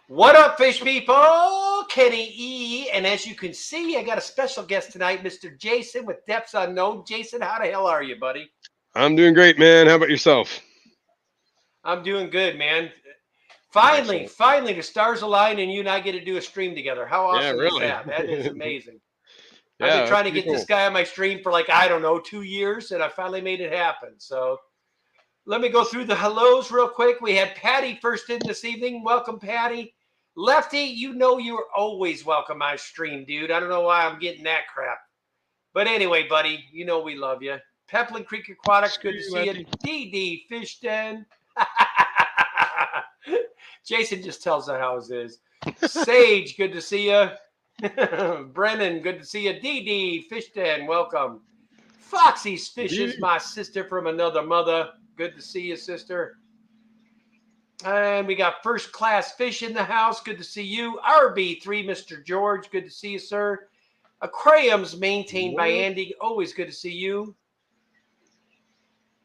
What up, fish people? Kenny E. And as you can see, I got a special guest tonight, Mr. Jason with Depths Unknown. Jason, how the hell are you, buddy? I'm doing great, man. How about yourself? I'm doing good, man. Finally, Excellent. finally, the stars align and you and I get to do a stream together. How Yeah, awesome is really. that? That is amazing. I've been Yeah, that's trying to pretty get this cool. guy on my stream for like, I don't know, 2 years, and I finally made it happen. So let me go through the hellos real quick. We had Patty first in this evening. Welcome, Patty. Lefty, you know you're always welcome on stream, dude. I don't know why I'm getting that crap. But anyway, buddy, you know we love you. Peplin Creek Aquatics, Screw good to you, see you. Lefty. DD Fish Den. Jason just tells the how it is. Sage, good to see you. Brennan, good to see you. DD Fish Den, welcome. Foxy's Fishes, my sister from another mother. Good to see you, sister. And we got First Class Fish in the house. Good to see you. RB3, Mr. George. Good to see you, sir. Aquariums maintained by What? Andy. Always good to see you.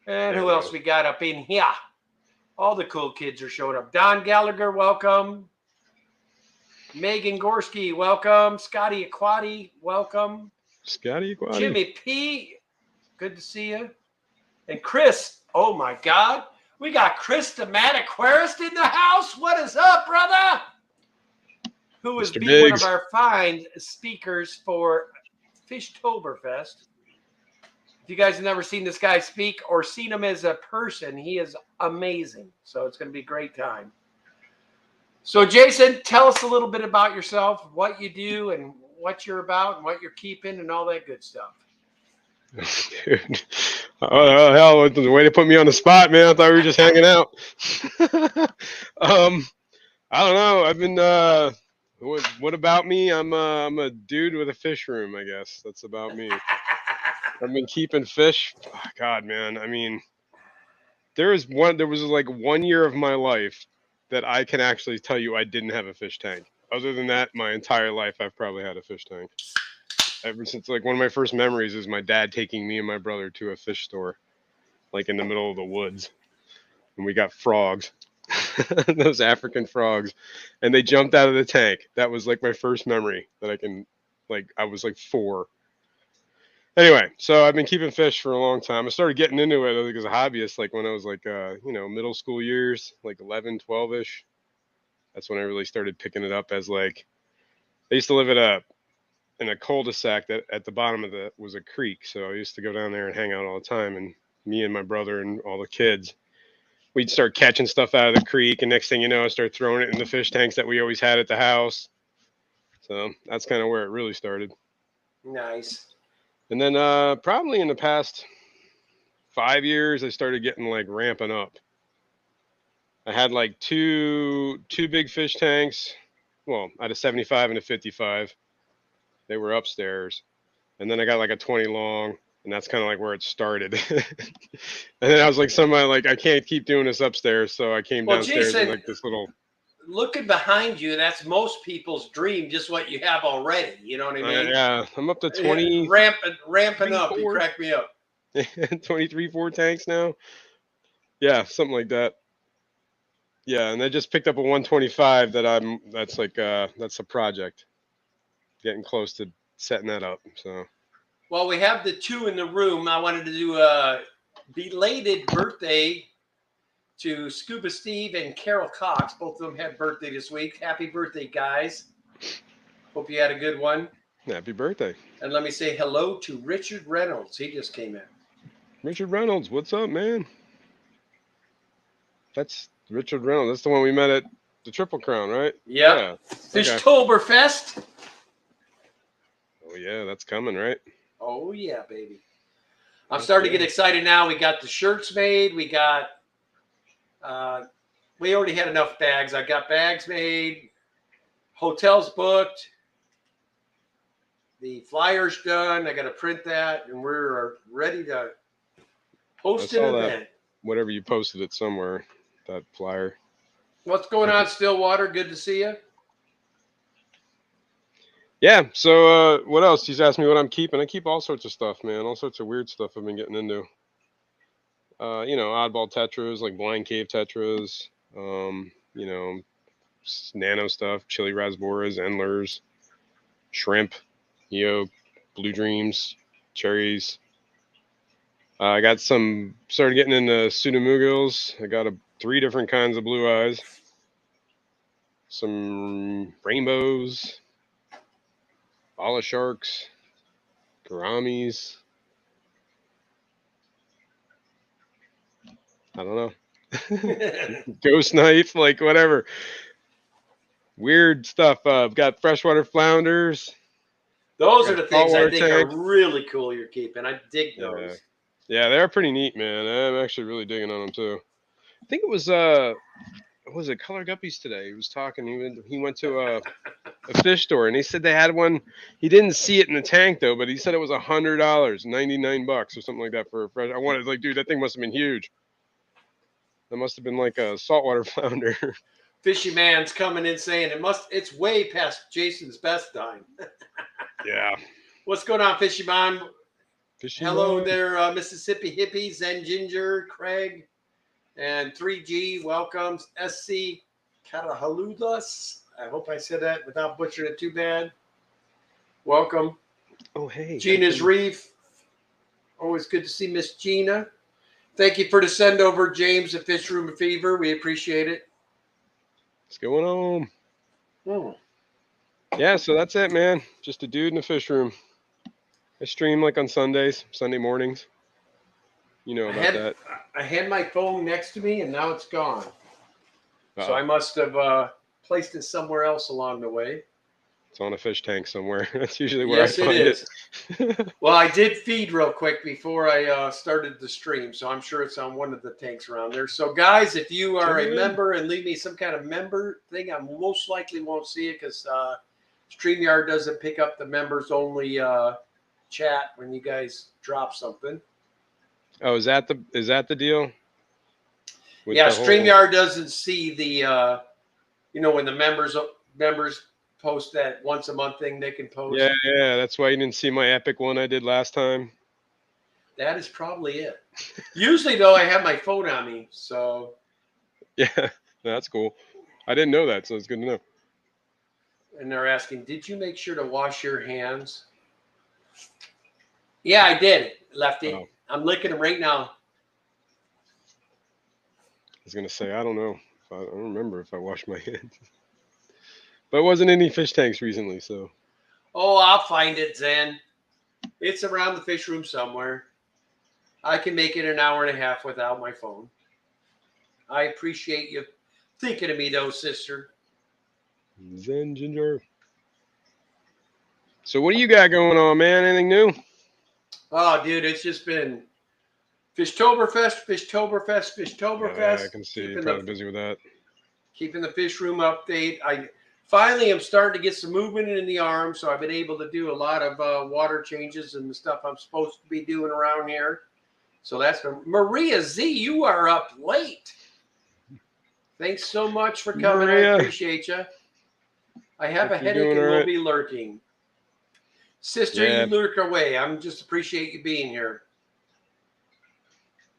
And There who we else go. we got up in here? All the cool kids are showing up. Don Gallagher, welcome. Megan Gorski, welcome. Scotty Aquati, welcome. Scotty Aquati. Jimmy P, good to see you. And Chris, oh my God. We got Chris the Mad Aquarist in the house. What is up, brother? Who is Mr. one of Biggs. our fine speakers for Fishtoberfest. If you guys have never seen this guy speak or seen him as a person, he is amazing. So it's going to be a great time. So, Jason, tell us a little bit about yourself, what you do and what you're about and what you're keeping and all that good stuff. Dude. Oh, hell, the way to put me on the spot, man. I thought we were just hanging out. I don't know. I've been what about me? I'm a dude with a fish room, I guess. That's about me. I've been keeping fish. Oh, God, man. I mean, there was like 1 year of my life that I can actually tell you I didn't have a fish tank. Other than that, my entire life I've probably had a fish tank. Ever since, like, one of my first memories is my dad taking me and my brother to a fish store, like in the middle of the woods, and we got frogs, those African frogs, and they jumped out of the tank. That was like my first memory that I can, like, I was like 4. Anyway, so I've been keeping fish for a long time. I started getting into it like as a hobbyist, like when I was like, middle school years, like 11, 12-ish. That's when I really started picking it up as like, I used to live in a cul-de-sac that at the bottom of the was a creek. So I used to go down there and hang out all the time. And me and my brother and all the kids, we'd start catching stuff out of the creek. And next thing you know, I started throwing it in the fish tanks that we always had at the house. So that's kind of where it really started. Nice. And then probably in the past 5 years, I started getting like ramping up. I had like two big fish tanks. Well, I had a 75 and a 55. They were upstairs, and then I got like a 20 long, and that's kind of like where it started. And then I was like, somebody like I can't keep doing this upstairs, so I came Well, downstairs in Jason, like this little. looking behind you, that's most people's dream, just what you have already. You know what I mean? Yeah, I'm up to Yeah, 20, ramping up. You 4, crack me up. 23, 4 tanks now. Yeah, something like that. Yeah, and I just picked up a 125 that that's like that's a project. Getting close to setting that up. So Well, we have the two in the room. I wanted to do a belated birthday to Scuba Steve and Carol Cox. Both of them had birthday this week. Happy birthday, guys. Hope you had a good one. happy birthday. And let me say hello to Richard Reynolds. He just came in. Richard Reynolds, what's up, man? That's Richard Reynolds. That's the one we met at the Triple Crown, right? Yep. Yeah. Fishtoberfest. Oh yeah, that's coming, right? Oh, yeah, baby. I'm starting to get excited now. We got the shirts made. We already had enough bags. I got bags made. Hotels booked. The flyers done. I got to print that, and we're ready to host an event. Whatever you posted it somewhere, that flyer. What's going on, Stillwater? Good to see you. Yeah. So what else? He's asked me what I'm keeping. I keep all sorts of stuff, man. All sorts of weird stuff I've been getting into. Oddball tetras, like blind cave tetras. nano stuff, chili rasboras, endlers, shrimp, blue dreams, cherries. I got started getting into pseudomugils. I got 3 different kinds of blue eyes, some rainbows, bala sharks, gouramis. I don't know. Ghost knife, like whatever. Weird stuff. I've got freshwater flounders. Those are the things I think tank. are really cool you're keeping. I dig those. Yeah, they're pretty neat, man. I'm actually really digging on them too. I think it was Color Guppies today? He was talking. He went to a fish store and he said they had one. He didn't see it in the tank though, but he said it was $100, $99 or something like that for a fresh. I wanted dude, that thing must have been huge. That must have been like a saltwater flounder. Fishy Man's coming in saying it's way past Jason's best time. Yeah. What's going on, Fishy Man? Hello Man. there, Mississippi hippies and Ginger, Craig, and 3G. Welcome, SC Catahaludas. I hope I said that without butchering it too bad. Welcome. Oh, hey. Gina's Reef. Always good to see Miss Gina. Thank you for the send over, James at Fish Room Fever. We appreciate it. What's going on? Yeah, so that's it, man. Just a dude in a fish room. I stream like on Sundays, Sunday mornings. You know about that. I had my phone next to me, and now it's gone. Uh-oh. So I must have placed it somewhere else along the way. It's on a fish tank somewhere. That's usually where I find it. Well, I did feed real quick before I started the stream, so I'm sure it's on one of the tanks around there. So, guys, if you are a member and leave me some kind of member thing, I most likely won't see it because StreamYard doesn't pick up the members-only chat when you guys drop something. Oh, is that the deal? Yeah, StreamYard doesn't see the when the members post that once a month thing they can post. Yeah, that's why you didn't see my epic one I did last time. That is probably it. Usually though, I have my phone on me, so yeah, that's cool. I didn't know that, so it's good to know. And they're asking, did you make sure to wash your hands? Yeah, I did, Lefty. Oh. I'm licking them right now. I was gonna say, I don't know. I don't remember if I washed my hands. But it wasn't any fish tanks recently, so. Oh, I'll find it, Zen. It's around the fish room somewhere. I can make it an hour and a half without my phone. I appreciate you thinking of me, though, sister. Zen Ginger. So what do you got going on, man? Anything new? Oh, dude, it's just been Fishtoberfest. Yeah, I can see you're probably busy with that. Keeping the fish room update. I finally am starting to get some movement in the arm, so I've been able to do a lot of water changes and the stuff I'm supposed to be doing around here. So that's been Maria Z. You are up late. Thanks so much for coming. Maria. I appreciate you. I have a headache and will be lurking. Sister, you lurk away. I'm just appreciate you being here.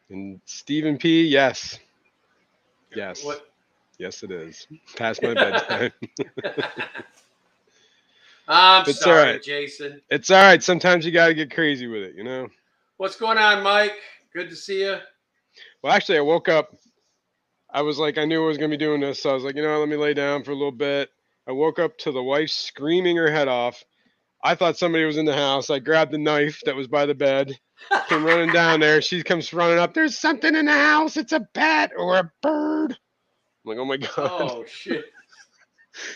And Stephen P. Yes. What? Yes, it is. Past my bedtime. I'm sorry, right. Jason. It's all right. Sometimes you got to get crazy with it, you know? What's going on, Mike? Good to see you. Well, actually, I woke up. I was like, I knew I was going to be doing this. So I was like, let me lay down for a little bit. I woke up to the wife screaming her head off. I thought somebody was in the house. I grabbed the knife that was by the bed, came running down there. She comes running up. There's something in the house. It's a bat or a bird. I'm like, oh my God. Oh, shit.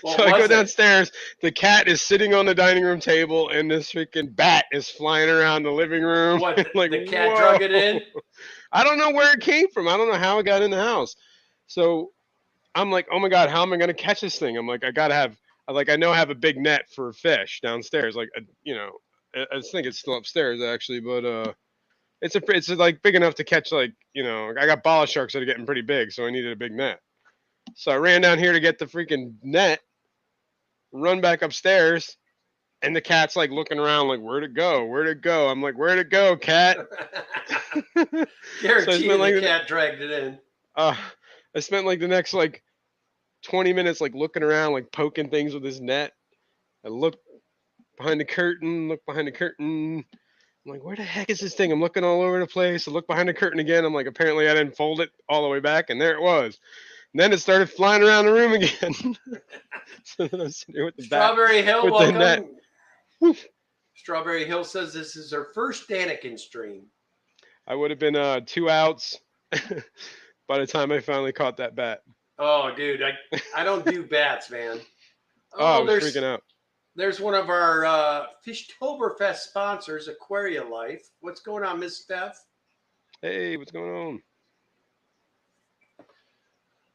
So I go downstairs. The cat is sitting on the dining room table, and this freaking bat is flying around the living room. What, like, the cat drug it in? I don't know where it came from. I don't know how it got in the house. So I'm like, oh my God, how am I going to catch this thing? I'm like, I know I have a big net for fish downstairs. Like, I think it's still upstairs actually, but it's like big enough to catch, like, I got bala sharks that are getting pretty big, so I needed a big net. So I ran down here to get the freaking net, run back upstairs, and the cat's like looking around like, where'd it go? Where'd it go? I'm like, where'd it go, cat? Guarantee the cat dragged it in. I spent like the next like 20 minutes like looking around, like poking things with his net. I look behind the curtain, I'm like, where the heck is this thing? I'm looking all over the place. I look behind the curtain again. I'm like, apparently I didn't fold it all the way back, and there it was. And then it started flying around the room again. So then I'm sitting there with the Strawberry Hill, with welcome. the net. Woof. Strawberry Hill says this is her first Daniken stream. I would have been 2 outs by the time I finally caught that bat. Oh, dude, I don't do bats, man. Oh, I was freaking out. There's one of our Fishtoberfest sponsors, Aquaria Life. What's going on, Miss Steph? Hey, what's going on?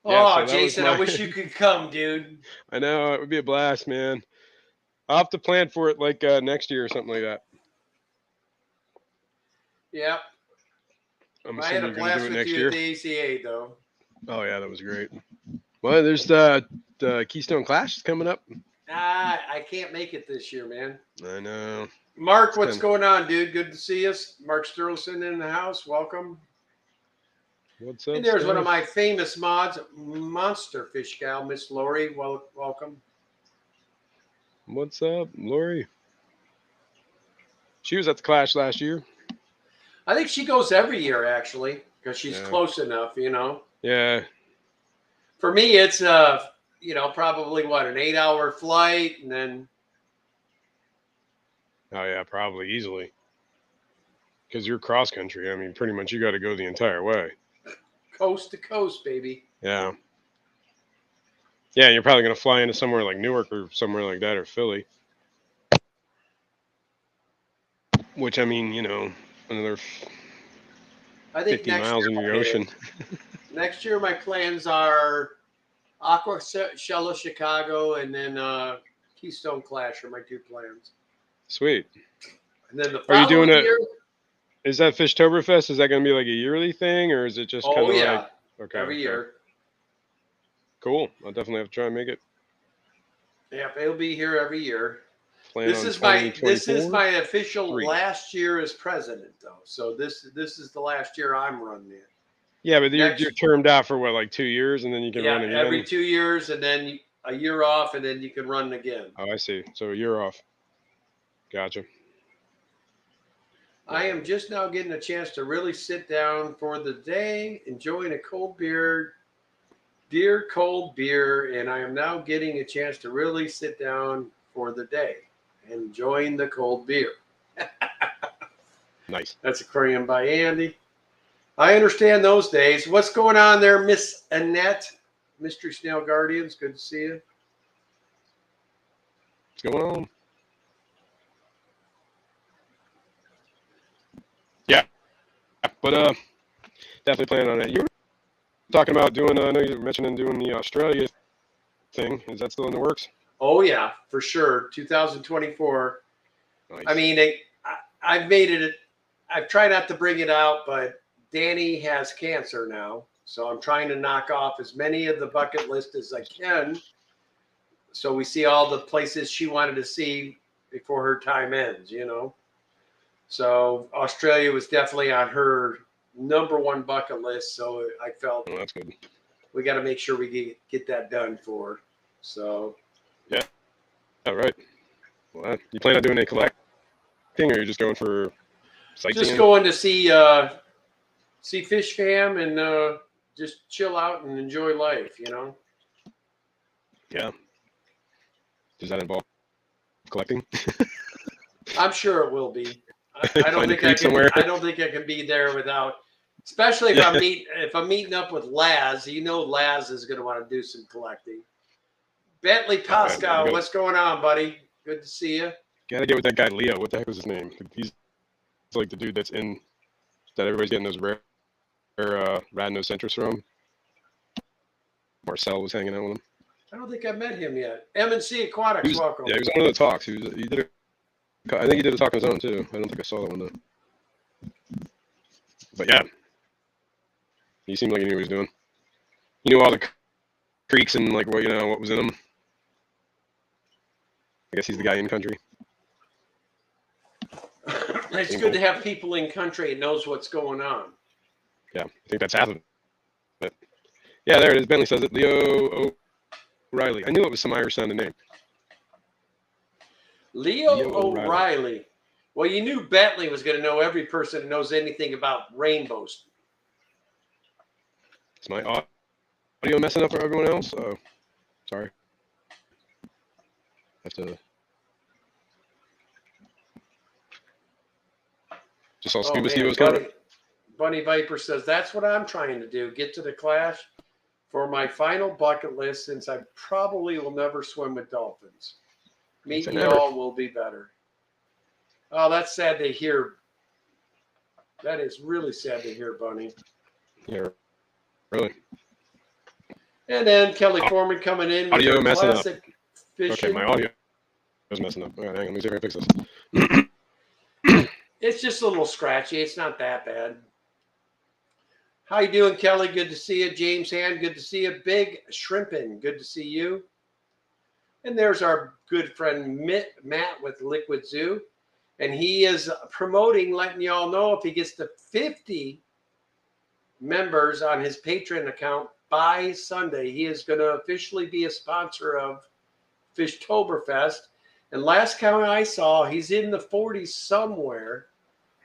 Oh, Yeah, so Jason, I wish you could come, dude. I know, it would be a blast, man. I'll have to plan for it like next year or something like that. Yeah. I had a blast with you at the ACA, though. Oh, yeah, that was great. Well, there's the Keystone Clash coming up. I can't make it this year, man. I know. Mark, what's going on, dude? Good to see us. Mark Sterlson in the house. Welcome. What's up? And there's one of my famous mods, Monster Fish Gal, Miss Lori. Welcome. What's up, Lori? She was at the Clash last year. I think she goes every year, actually, because she's close enough, you know. Yeah. For me, it's probably what, an 8-hour flight, and then. Oh yeah, probably easily. Because you're cross country. I mean, pretty much you got to go the entire way. Coast to coast, baby. Yeah. Yeah, you're probably going to fly into somewhere like Newark or somewhere like that, or Philly. Which, I mean, you know, another 50 miles in the ocean. Next year, my plans are Aqua Shello Chicago and then Keystone Clash are my 2 plans. Sweet. And then the Are you doing year, is that Fishtoberfest? Is that going to be like a yearly thing, or is it just kind of like okay, every year? Cool. I'll definitely have to try and make it. Yeah, it'll be here every year. This is my official last year as president, though. So this is the last year I'm running it. Yeah, but you're termed out for what, like 2 years, and then you can run again? Every 2 years, and then a year off, and then you can run again. Oh, I see. So a year off. Gotcha. I am just now getting a chance to really sit down for the day, enjoying a cold beer, dear cold beer, and I am now getting a chance to really sit down for the day, enjoying the cold beer. Nice. That's aquarium by Andy. I understand those days. What's going on there, Miss Annette? Mystery Snail Guardians, good to see you. What's going on? Yeah, but definitely planning on that. You were talking about doing, I know you were mentioning doing the Australia thing. Is that still in the works? Oh, yeah, for sure. 2024. Nice. I mean, I've made it. I've tried not to bring it out, but Danny has cancer now. So I'm trying to knock off as many of the bucket list as I can. So we see all the places she wanted to see before her time ends, you know. So Australia was definitely on her #1 bucket list. So I felt that's good. We got to make sure we get that done for her. So. Yeah. All right. Well, you plan on doing a collecting, or you're just going for sightseeing? Just going to see Fish Fam and just chill out and enjoy life, you know. Yeah. Does that involve collecting? I'm sure it will be. I don't think I can. I don't think I can be there without. Especially if I'm meeting up with Laz. You know, Laz is going to want to do some collecting. Bentley Pascal, what's going on, buddy? Good to see you. Gotta get with that guy Leo. What the heck was his name? He's like the dude that everybody's getting those rare Radnocentris from. Marcel was hanging out with him. I don't think I met him yet. M&C Aquatics, welcome. Yeah, he was on one of the talks. I think he did a talk on his own too. I don't think I saw that one though. But yeah, he seemed like he knew what he was doing. He knew all the creeks and like what was in them. I guess he's the guy in country. It's good to have people in country and knows what's going on. Yeah, I think that's half of it. Yeah, there it is. Bentley says it. Leo O'Reilly. I knew it was some Irish sounding name. Leo O'Reilly. Well, you knew Bentley was going to know every person who knows anything about rainbows. Is my audio messing up for everyone else? Oh, sorry. Have to. Just saw Scuba Steve was coming. Bunny Viper says, that's what I'm trying to do. Get to the Clash for my final bucket list, since I probably will never swim with dolphins. Meeting y'all will be better. Oh, that's sad to hear. That is really sad to hear, Bunny. Yeah, really. And then Kelly Foreman coming in with audio messing classic up. fishing. Okay, my audio is messing up. All right, hang on. Let me see if I can fix this. It's just a little scratchy. It's not that bad. How you doing, Kelly? Good to see you. James Hand, good to see you. Big Shrimpin', good to see you. And there's our good friend Matt with Liquid Zoo. And he is promoting, letting y'all know if he gets to 50 members on his Patreon account by Sunday, he is going to officially be a sponsor of Fishtoberfest. And last count I saw, he's in the 40s somewhere.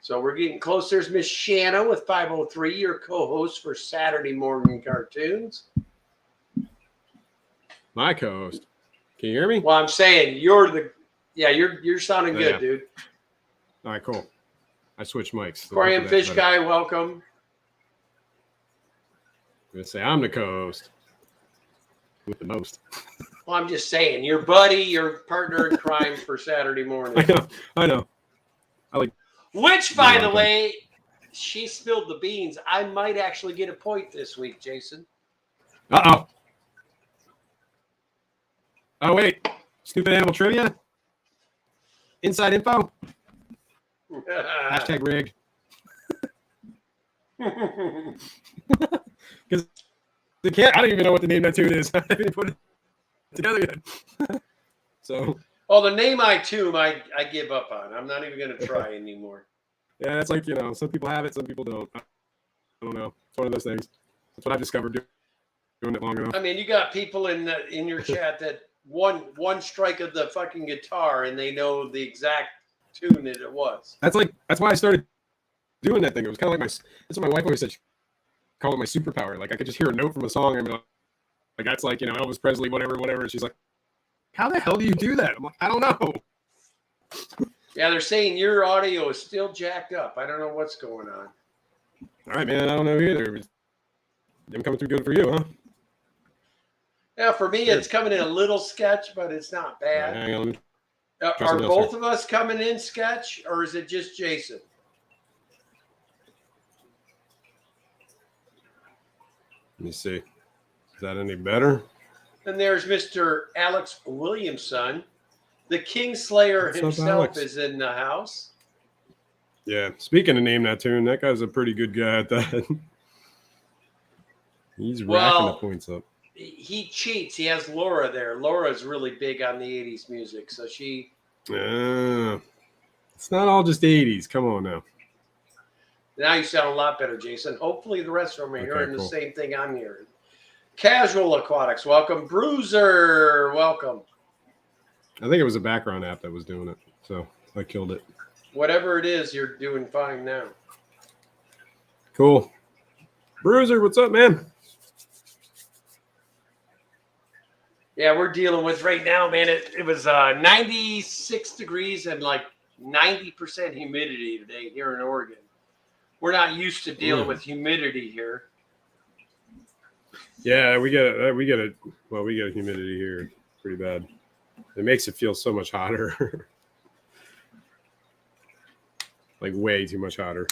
So we're getting close. There's Miss Shanna with 503, your co-host for Saturday Morning Cartoons. My co-host. Can you hear me? Well, I'm saying you're sounding good, yeah. dude. All right, cool. I switched mics. So Aquarium Fish Guy, welcome. I'm going to say I'm the co-host with the most. Well, I'm just saying, your buddy, your partner in crime for Saturday morning. I know. Which, by the way, she spilled the beans. I might actually get a point this week, Jason. Uh-oh. Oh, wait. Stupid animal trivia? Inside info? Hashtag rigged. Because I don't even know what the name of that tune is. I haven't even put it together yet. So. Oh, the name I give up on. I'm not even going to try anymore. Yeah, it's like, some people have it, some people don't. I don't know. It's one of those things. That's what I've discovered doing it long enough. I mean, you got people in your chat that one strike of the fucking guitar and they know the exact tune that it was. That's why I started doing that thing. It was kind of like that's what my wife always said. She called it my superpower. Like I could just hear a note from a song and be like that's like, Elvis Presley, whatever. And she's like, how the hell do you do that? I'm like, I don't know. Yeah, they're saying your audio is still jacked up. I don't know what's going on. All right, man. I don't know either. I'm coming through good for you, huh? Yeah, for me, it's coming in a little sketch, but it's not bad. Hang on. Are both of us coming in sketch, or is it just Jason? Let me see. Is that any better? And there's Mr. Alex Williamson. The Kingslayer himself is in the house. Yeah. Speaking of name that tune, that guy's a pretty good guy at that. He's racking the points up. He cheats. He has Laura there. Laura's really big on the 80s music. So she. It's not all just 80s. Come on now. Now you sound a lot better, Jason. Hopefully the rest of them are hearing the same thing I'm hearing. Casual Aquatics, welcome. Bruiser, welcome. I think it was a background app that was doing it, so I killed it. Whatever it is, you're doing fine now. Cool. Bruiser, what's up, man? Yeah, we're dealing with right now, man. It was 96 degrees and like 90% humidity today here in Oregon. We're not used to dealing with humidity here. Yeah, we get humidity here pretty bad. It makes it feel so much hotter. Like way too much hotter.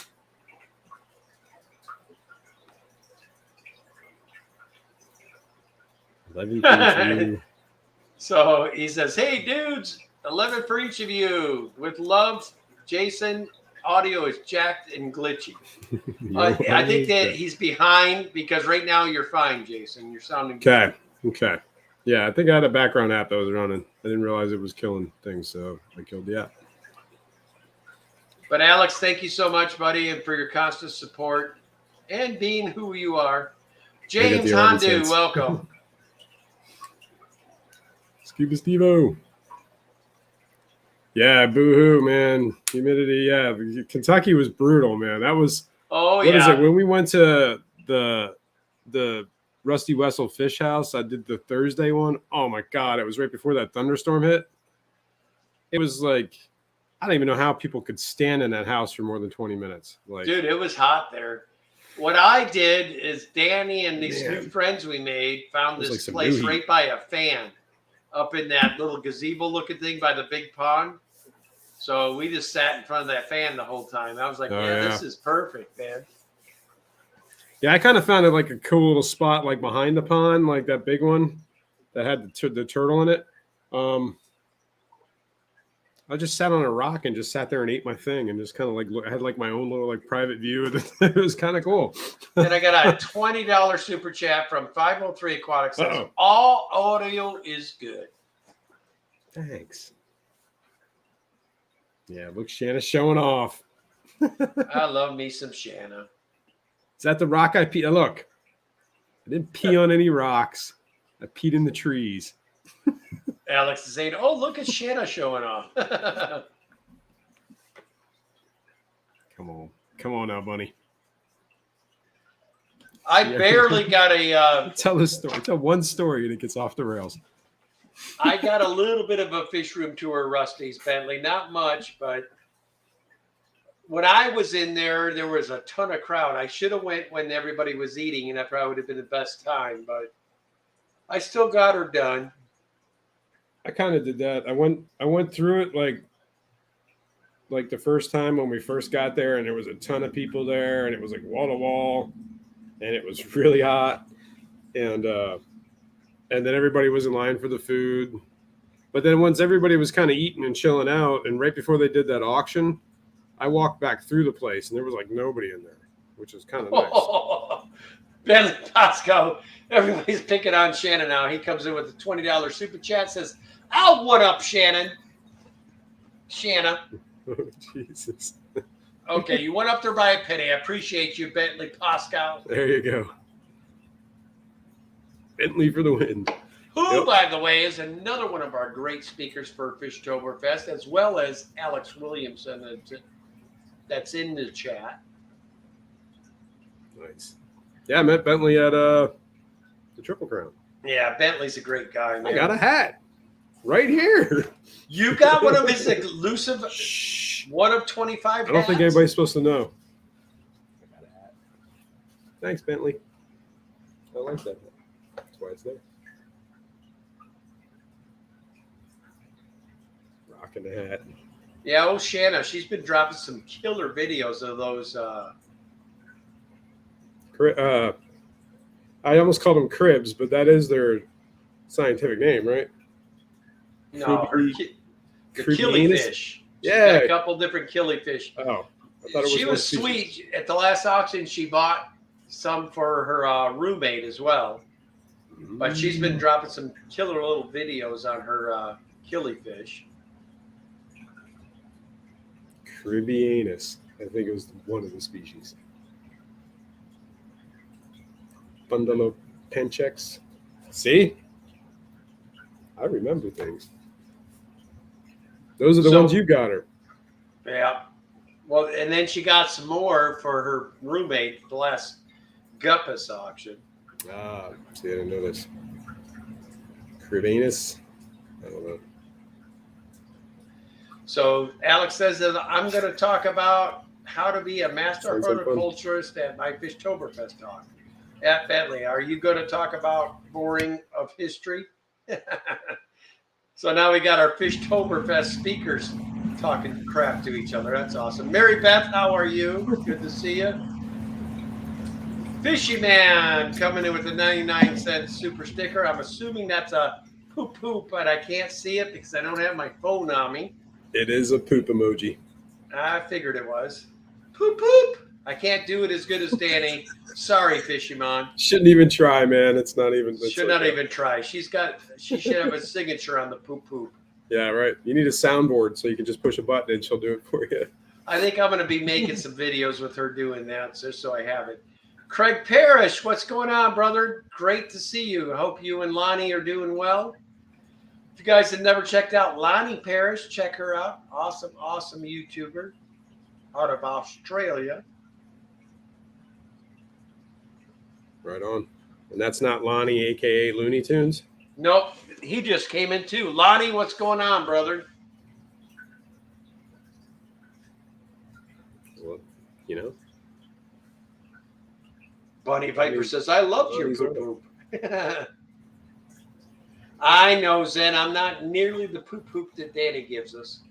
So he says, hey, dudes, 11 for each of you. With love, Jason. Audio is jacked and glitchy. I think that he's behind because right now you're fine, Jason. You're sounding good. Okay. Yeah, I think I had a background app that was running. I didn't realize it was killing things, so I killed the app. But Alex, thank you so much, buddy, and for your constant support and being who you are. James Hondu, welcome. Scuba Steve-O. Yeah, boo-hoo, man. Humidity, yeah. Kentucky was brutal, man. That was, Oh, what yeah. is it? When we went to the Rusty Wessel Fish House, I did the Thursday one. Oh, my God. It was right before that thunderstorm hit. It was like, I don't even know how people could stand in that house for more than 20 minutes. Like, Dude, it was hot there. What I did is Danny and these Man. new friends we made found It was this like some place new heat. right by a fan up in that little gazebo looking thing by the big pond. So we just sat in front of that fan the whole time. I was like, Oh, yeah, yeah. this is perfect, man. Yeah, I kind of found it like a cool little spot, like behind the pond, like that big one that had the turtle in it. I just sat on a rock and just sat there and ate my thing and just kind of like I had like my own little like private view. It was kind of cool. Then I got a $20 super chat from 503 Aquatic says, Uh-oh. all audio is good. Thanks. Yeah, look, Shanna's showing off. I love me some Shanna. Is that the rock I peed? Look, I didn't pee on any rocks. I peed in the trees. Alex is saying, oh, look at Shanna showing off. Come on now, bunny. I barely got a Tell this story. Tell one story and it gets off the rails. I got a little bit of a fish room tour, Rusty's Bentley. Not much, but when I was in there, there was a ton of crowd. I should have went when everybody was eating, and that probably would have been the best time. But I still got her done. I kind of did that. I went through it like the first time when we first got there, and there was a ton of people there, and it was like wall to wall, and it was really hot, and then everybody was in line for the food. But then once everybody was kind of eating and chilling out, and right before they did that auction, I walked back through the place, and there was like nobody in there, which was kind of nice. Bentley Pasco, everybody's picking on Shannon now. He comes in with a $20 super chat, says, I'll one up Shannon. Shanna. Oh, Jesus. Okay, you went up there by a penny. I appreciate you, Bentley Pascal. There you go. Bentley for the win. Who, by the way, is another one of our great speakers for Fishtoberfest, as well as Alex Williamson that's in the chat. Nice. Yeah, I met Bentley at the Triple Crown. Yeah, Bentley's a great guy, man. I got a hat right here. You got one of his elusive, one of 25 hats? I don't think anybody's supposed to know. I got a hat. Thanks, Bentley. I like that hat. That's why it's there. Rocking the hat. Yeah, old Shanna, she's been dropping some killer videos of those. I almost called them cribs, but that is their scientific name, right? No, the Cribby killifish. She's Yeah. got a couple different killifish. Oh, I thought it was She one was species. sweet. At the last auction, she bought some for her roommate as well. But she's been dropping some killer little videos on her killifish. Cribbianus. I think it was one of the species. Bundulopenchex. See? I remember things. Those are the ones you got her. Yeah. Well, and then she got some more for her roommate at the last Guppus auction. Ah, see, I didn't know this. Cribbianus. I don't know. So Alex says that I'm going to talk about how to be a master Sounds like fun. horticulturist at my Fishtoberfest talk. At Bentley, are you going to talk about boring of history? So now we got our Fishtoberfest speakers talking crap to each other. That's awesome. Mary Beth, how are you? Good to see you. Fishy Man coming in with a 99-cent super sticker. I'm assuming that's a poop poop, but I can't see it because I don't have my phone on me. It is a poop emoji. I figured it was. Poop poop. I can't do it as good as Danny. Sorry, Fishy Man. Shouldn't even try, man. It's not even. It's Should not even try. She should have a signature on the poop poop. Yeah, right. You need a soundboard so you can just push a button and she'll do it for you. I think I'm going to be making some videos with her doing that, just so I have it. Craig Parrish, what's going on, brother? Great to see you. I hope you and Lonnie are doing well. If you guys have never checked out Lonnie Parrish, check her out. Awesome, awesome YouTuber out of Australia. Right on. And that's not Lonnie, aka Looney Tunes. Nope, he just came in too. Lonnie, what's going on, brother? Well, you know. Bunny Viper says, I loved your poop poop. I know, Zen. I'm not nearly the poop poop that Danny gives us.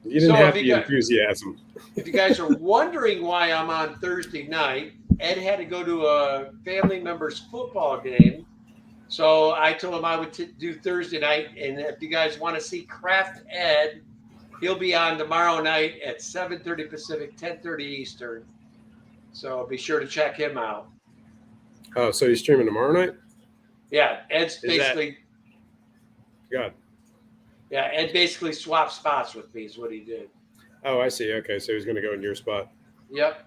You didn't have the enthusiasm. If you guys are wondering why I'm on Thursday night, Ed had to go to a family member's football game. So I told him I would do Thursday night. And if you guys want to see Craft Ed, he'll be on tomorrow night at 7:30 Pacific, 10:30 Eastern. So be sure to check him out. Oh, so he's streaming tomorrow night? Yeah, Ed's basically. God. Yeah, Ed basically swapped spots with me is what he did. Oh, I see. Okay, so he's going to go in your spot. Yep.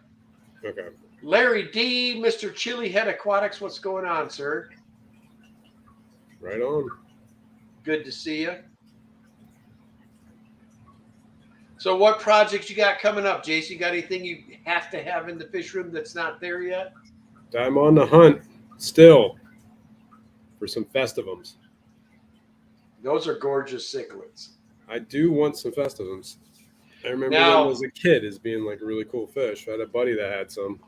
Okay. Larry D, Mr. Chili Head Aquatics, what's going on, sir? Right on. Good to see you. So what projects you got coming up, Jason? You got anything you have to have in the fish room that's not there yet? I'm on the hunt still for some festivums. Those are gorgeous cichlids. I do want some festivums. I remember Now, them as a kid as being like a really cool fish. I had a buddy that had some.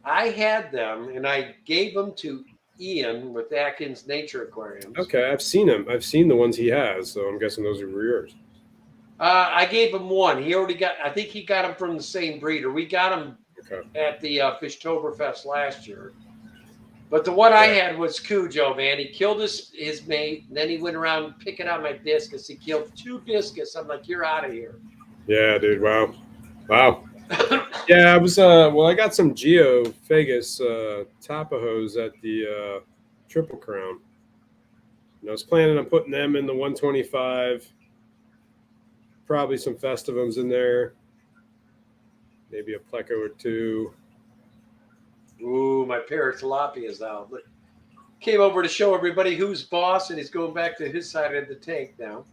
I had them, and I gave them to Ian with Atkins Nature Aquariums. Okay, I've seen them. I've seen the ones he has, so I'm guessing those are yours. I gave him one. He already got, I think he got them from the same breeder. We got them at the Fishtoberfest last year. But the one I had was Cujo, man. He killed his mate, and then he went around picking out my discus. He killed 2 discus. I'm like, you're out of here. Yeah, dude. Wow. Yeah, I was. Well, I got some Geophagus Tapajos at the Triple Crown. And I was planning on putting them in the 125. Probably some festivums in there. Maybe a pleco or 2. Ooh, my Paratilapia is out. Look, came over to show everybody who's boss, and he's going back to his side of the tank now.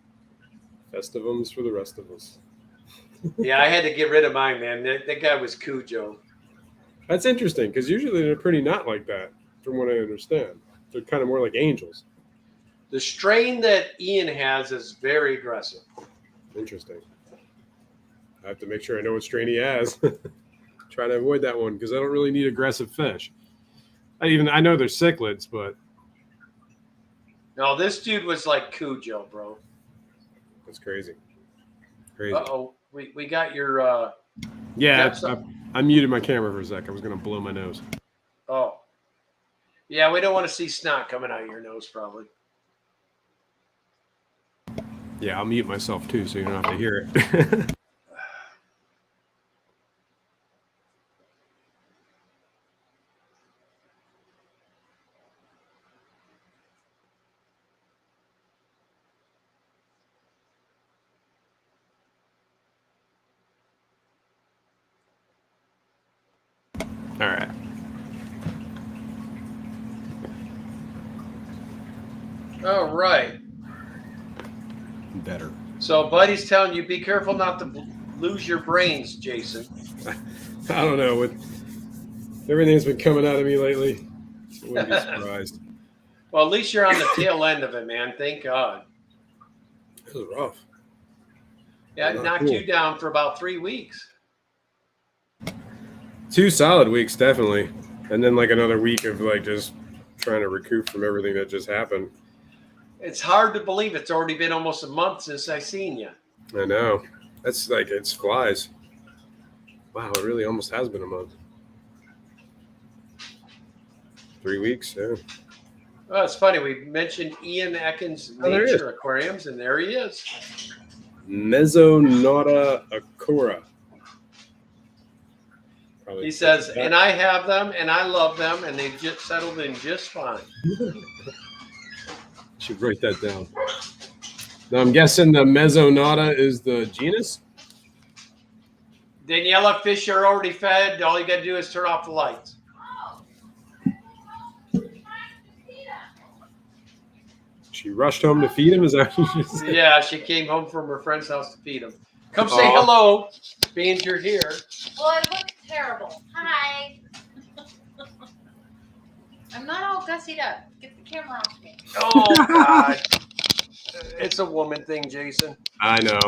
Festivums for the rest of us. Yeah, I had to get rid of mine, man. That guy was Cujo. That's interesting, because usually they're pretty not like that, from what I understand. They're kind of more like angels. The strain that Ian has is very aggressive. Interesting. I have to make sure I know what strain he has. Try to avoid that one because I don't really need aggressive fish. I know they're cichlids, but no, this dude was like Cujo, bro. That's crazy. Uh-oh, we got your. Yeah, I muted my camera for a sec. I was gonna blow my nose. Oh, yeah, we don't want to see snot coming out of your nose, probably. Yeah, I'll mute myself too, so you don't have to hear it. All right. All right. Better. So, Buddy's telling you, be careful not to lose your brains, Jason. I don't know. With everything that's been coming out of me lately, I wouldn't be surprised. Well, at least you're on the tail end of it, man. Thank God. It was rough. Yeah, it knocked you down for about 3 weeks. 2 solid weeks, definitely. And then like another week of like just trying to recoup from everything that just happened. It's hard to believe it's already been almost a month since I seen you. I know. That's like, it's flies. Wow, it really almost has been a month. 3 weeks, yeah. Well, it's funny. We mentioned Ian Atkins Nature Aquariums, and there he is. Mesonauta acura. He says, and I have them, and I love them, and they've just settled in just fine. Should write that down. Now, I'm guessing the Mesonauta is the genus? Daniela, fish are already fed. All you got to do is turn off the lights. She rushed home to feed him. Is that what she said? Yeah, she came home from her friend's house to feed him. Come say hello, being you're here. Well, I look terrible. Hi. I'm not all gussied up. Get the camera off me. Oh, God. It's a woman thing, Jason. I know.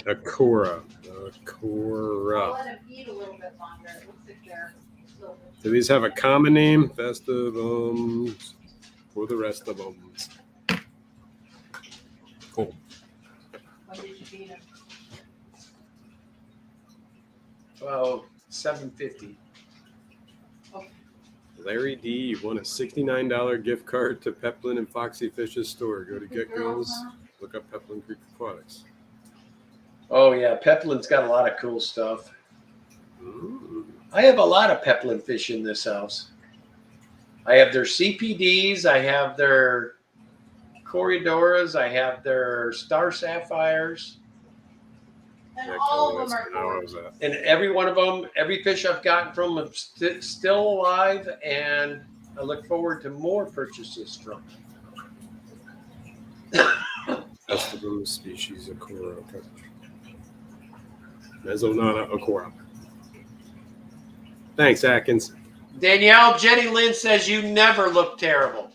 A Cora. I'll let him eat a little bit longer. It looks like they're still. Do these have a common name? Festivums. For the rest of them. Cool. When did you feed him? Well, $7.50. Larry D, you won a $69 gift card to Peplin and Foxy Fish's store. Go to Get Girls. Look up Peplin Creek Aquatics. Oh, yeah. Peplin's got a lot of cool stuff. Ooh. I have a lot of Peplin fish in this house. I have their CPDs. I have their Corridoras. I have their Star Sapphires. And Yeah, all of that's them are how I gorgeous. was at. And every one of them, every fish I've gotten from them still alive. And I look forward to more purchases from them. Festivum species Acora. Okay. Mezzonana Acora. Thanks, Atkins. Danielle, Jenny Lynn says you never look terrible.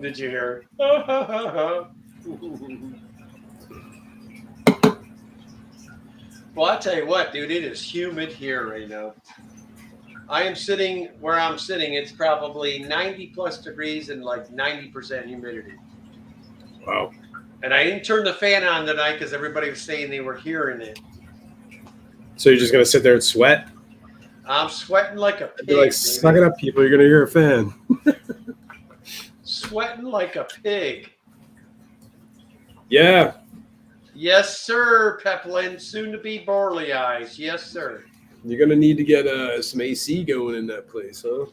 Did you hear? Well, I'll tell you what, dude, it is humid here right now. I am sitting where I'm sitting. It's probably 90 plus degrees and like 90% humidity. Wow. And I didn't turn the fan on tonight because everybody was saying they were hearing it. So you're just going to sit there and sweat? I'm sweating like a pig. Be like, suck it up, people. You're going to hear a fan. Sweating like a pig. Yeah. Yes, sir, Peplin. Soon to be Barley Eyes. Yes, sir. You're going to need to get some AC going in that place, huh?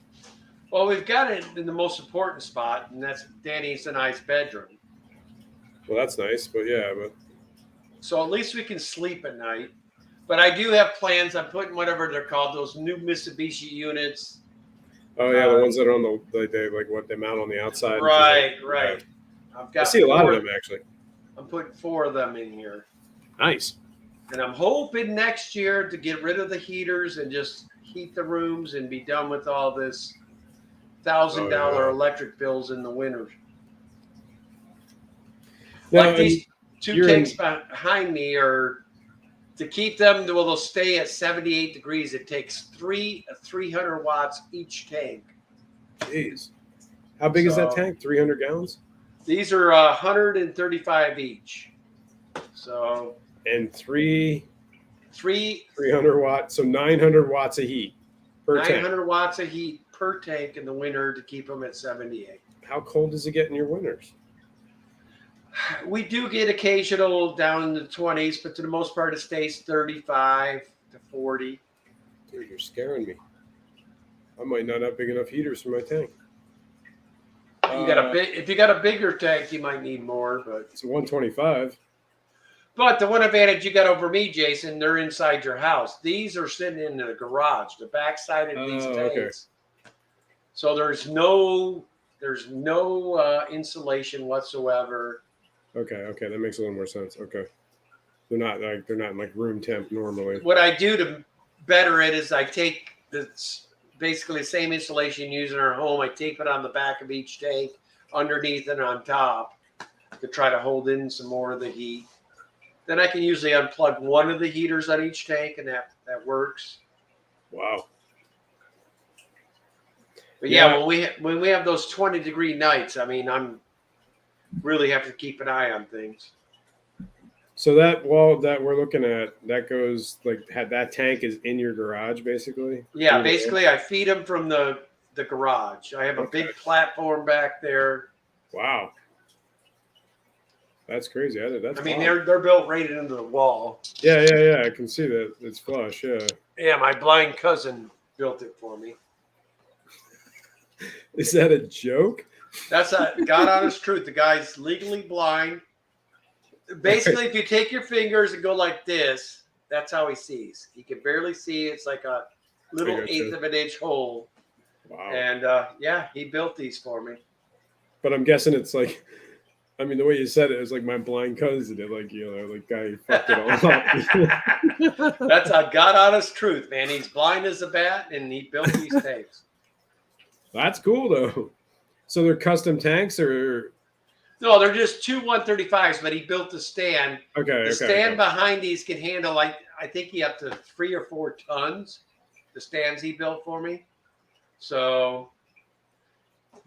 Well, we've got it in the most important spot, and that's Danny's and I's bedroom. Well, that's nice, but yeah. But So at least we can sleep at night. But I do have plans. I'm putting whatever they're called, those new Mitsubishi units. oh yeah, the ones that are on the like what they mount on the outside. Right. I've got I see a lot of four- them actually. I'm putting 4 of them in here. Nice. And I'm hoping next year to get rid of the heaters and just heat the rooms and be done with all this $1,000 electric bills in the winter. Now, Like these 2 you're tanks behind me are to keep them, well, they'll stay at 78 degrees. It takes 300 watts each tank. Jeez. How big is that So- tank? 300 gallons? These are 135 each. So And 300 3 watts, so 900 watts of heat per 900 tank. watts of heat per tank in the winter to keep them at 78. How cold does it get in your winters? We do get occasional down in the 20s, but to the most part, it stays 35 to 40. Dude, you're scaring me. I might not have big enough heaters for my tank. You got a big, if you got a bigger tank, you might need more. But It's a 125. the one advantage you got over me, Jason, they're inside your house. These are sitting in the garage, the backside of these tanks. Okay. So there's no insulation whatsoever. Okay, that makes a little more sense. Okay. They're not in like room temp normally. What I do to better it is I take this basically the same insulation used in our home. I tape it on the back of each tank, underneath and on top, to try to hold in some more of the heat. Then I can usually unplug one of the heaters on each tank, and that works. Wow. But yeah, when we have those 20-degree nights, I mean, I'm really have to keep an eye on things. So that wall that we're looking at, that goes like that tank is in your garage, basically. Yeah, basically, I feed them from the garage. I have a big platform back there. Wow. That's crazy. That's I mean, wild. they're built right into the wall. Yeah. I can see that. It's flush. Yeah. Yeah, my blind cousin built it for me. Is that a joke? That's a God honest truth. The guy's legally blind. Basically, if you take your fingers and go like this, that's how he sees. He can barely see. It's like a little I gotcha. eighth of an inch hole. Wow. And yeah, he built these for me. But I'm guessing it's like, I mean, the way you said it was like my blind cousin did. Like, you know, like guy fucked it all up. That's a God honest truth, man. He's blind as a bat, and he built these tanks. That's cool though. So they're custom tanks, or No, they're just two 135s, but he built the stand. okay. The stand behind these can handle, like, I think he up to 3 or 4 tons. The stands he built for me. So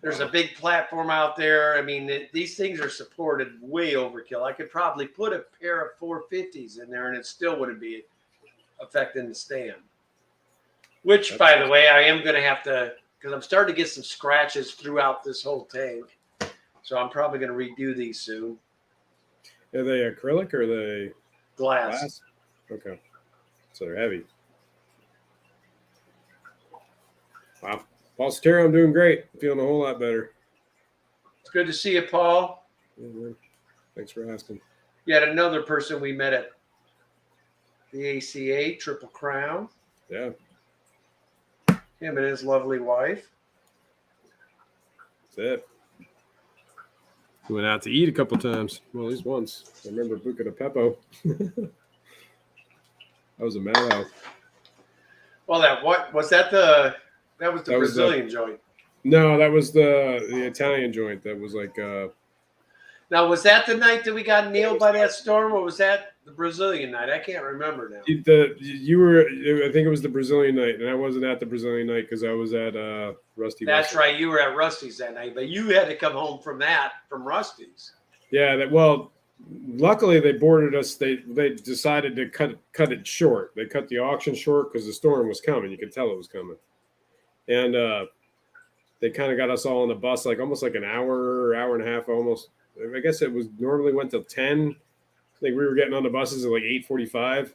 there's a big platform out there. I mean, these things are supported way overkill. I could probably put a pair of 450s in there, and it still wouldn't be affecting the stand. Which, by the way, I am going to have to, because I'm starting to get some scratches throughout this whole tank. So I'm probably going to redo these soon. Are they acrylic or are they Glass? Okay. So they're heavy. Wow. Paul Sotero, I'm doing great. Feeling a whole lot better. It's good to see you, Paul. Yeah, man. Thanks for asking. Yet another person we met at the ACA, Triple Crown. Yeah. Him and his lovely wife. That's it. We went out to eat a couple times. Well, at least once. I remember Buca de Pepo. That was a madhouse. Well, that was the Brazilian joint. No, that was the Italian joint. That was like Now, was that the night that we got nailed by that storm, or was that the Brazilian night? I can't remember now. you were. I think it was the Brazilian night, and I wasn't at the Brazilian night because I was at Rusty. That's Russell. right. You were at Rusty's that night, but you had to come home from Rusty's. Yeah. Well, luckily they boarded us. They decided to cut it short. They cut the auction short because the storm was coming. You could tell it was coming, and they kind of got us all on the bus, like almost like an hour and a half, almost. I guess it was normally went till 10. I think we were getting on the buses at like 8:45.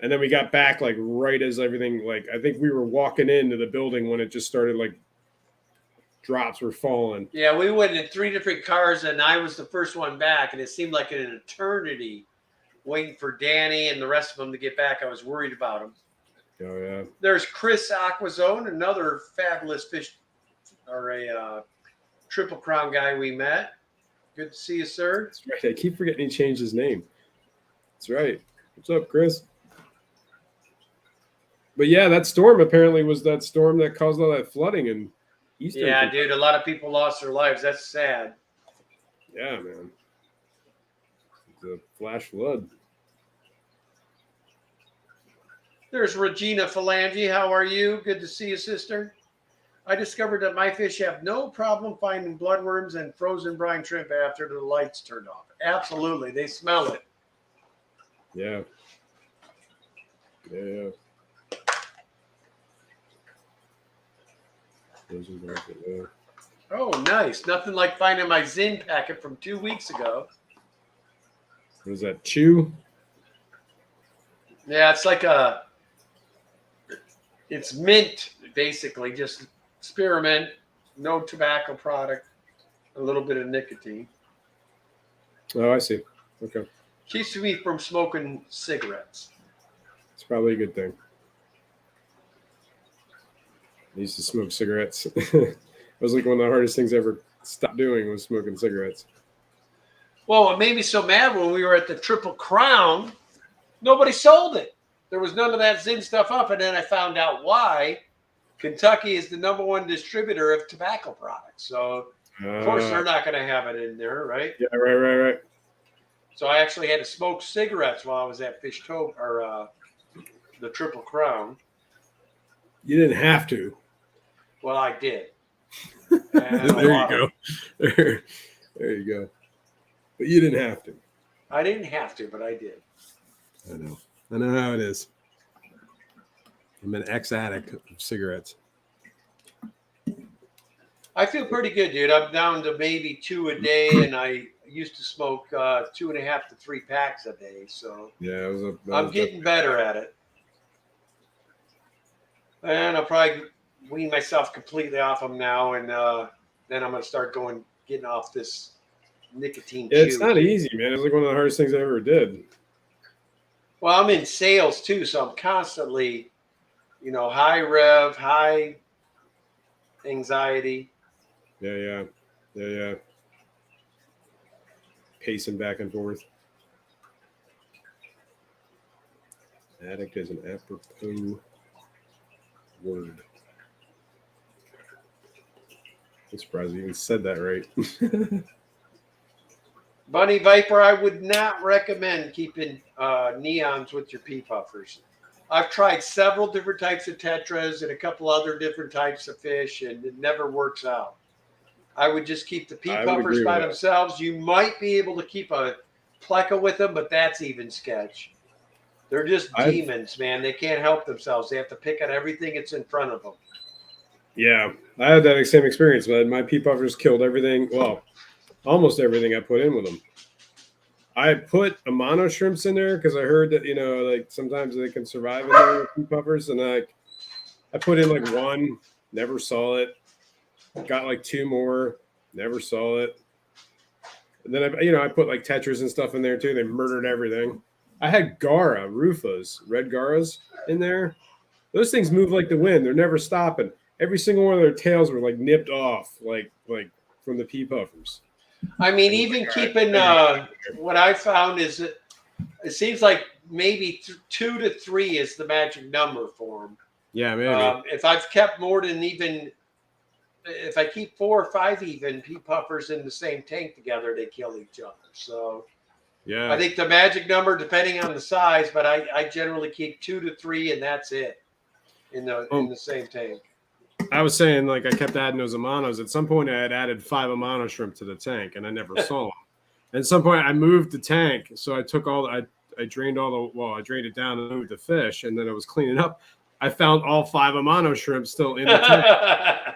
And then we got back like right as everything, like I think we were walking into the building when it just started, like drops were falling. Yeah, we went in 3 different cars, and I was the first one back, and it seemed like an eternity waiting for Danny and the rest of them to get back. I was worried about them. Oh, yeah. There's Chris Aquazone, another fabulous fish, or a Triple Crown guy we met. Good to see you, sir. That's right. I keep forgetting he changed his name. That's right. What's up, Chris? But yeah, that storm apparently was that storm that caused all that flooding in Eastern. Yeah, dude, a lot of people lost their lives. That's sad. Yeah, man. It's a flash flood. There's Regina Phalange. How are you? Good to see you, sister. I discovered that my fish have no problem finding bloodworms and frozen brine shrimp after the lights turned off. Absolutely. They smell it. Yeah. Yeah. Oh, nice. Nothing like finding my Zin packet from 2 weeks ago. What is that? Chew? Yeah, it's mint, basically, just spearmint, no tobacco product, a little bit of nicotine. Oh, I see. Okay. Keeps me from smoking cigarettes. It's probably a good thing. I used to smoke cigarettes. It was like one of the hardest things I ever stopped doing was smoking cigarettes. Well, what made me so mad when we were at the Triple Crown, nobody sold it. There was none of that Zin stuff up, and then I found out why. Kentucky is the #1 distributor of tobacco products. So, of course, they're not going to have it in there, right? Yeah, right. So I actually had to smoke cigarettes while I was at Fishtoberfest, or the Triple Crown. You didn't have to. Well, I did. There you go. There you go. But you didn't have to. I didn't have to, but I did. I know how it is. I'm an ex-addict of cigarettes. I feel pretty good, dude. I'm down to maybe 2 a day, and I used to smoke 2.5 to 3 packs a day. So yeah, I'm getting better at it. And I'll probably wean myself completely off them now, and then I'm going to start getting off this nicotine chew. It's not easy, man. It's like one of the hardest things I ever did. Well, I'm in sales too, so I'm constantly high rev, high anxiety. Yeah. Pacing back and forth. Addict is an apropos word. I'm surprised you even said that right. Bunny Viper, I would not recommend keeping neons with your pea puffers. I've tried several different types of tetras and a couple other different types of fish, and it never works out. I would just keep the pea I would puffers agree by with that. themselves. You might be able to keep a pleca with them, but that's even sketch. They're just demons, man. They can't help themselves. They have to pick at everything that's in front of them. Yeah, I had that same experience, but my pea puffers killed everything. Well, almost everything I put in with them. I put Amano shrimps in there because I heard that like sometimes they can survive in there with pea puffers, and I put in like one, never saw it. Got like two more, never saw it. And then I put like tetras and stuff in there too. They murdered everything. I had Gara Rufas, red Garas in there. Those things move like the wind. They're never stopping. Every single one of their tails were like nipped off, like from the pea puffers. I mean, even keeping what I found is that it seems like maybe 2 to 3 is the magic number for them. Yeah, maybe. If I've kept more than if I keep 4 or 5 even pea puffers in the same tank together, they kill each other. So yeah, I think the magic number, depending on the size, but I generally keep 2 to 3, and that's it in the same tank. I was saying, like, I kept adding those Amanos. At some point, I had added 5 Amano shrimp to the tank, and I never saw them. And at some point, I moved the tank, so I took I drained I drained it down and moved the fish, and then I was cleaning up. I found all 5 Amano shrimp still in the tank.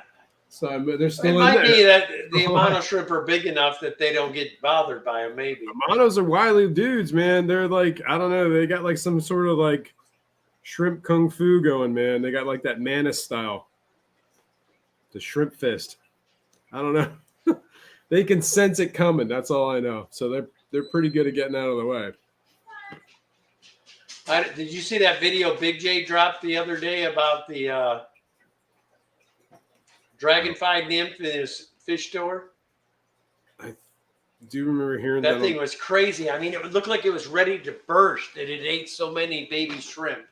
So they're still in there. It might be that the Amano shrimp are big enough that they don't get bothered by them, maybe. Amanos are wily dudes, man. They're like, I don't know, they got like some sort of like shrimp kung fu going, man. They got like that Manus style. The shrimp fist. I don't know. They can sense it coming. That's all I know. So they're pretty good at getting out of the way. Did you see that video Big J dropped the other day about the dragonfly nymph in his fish store? I do remember hearing that thing was crazy. I mean, it looked like it was ready to burst, and it ate so many baby shrimp.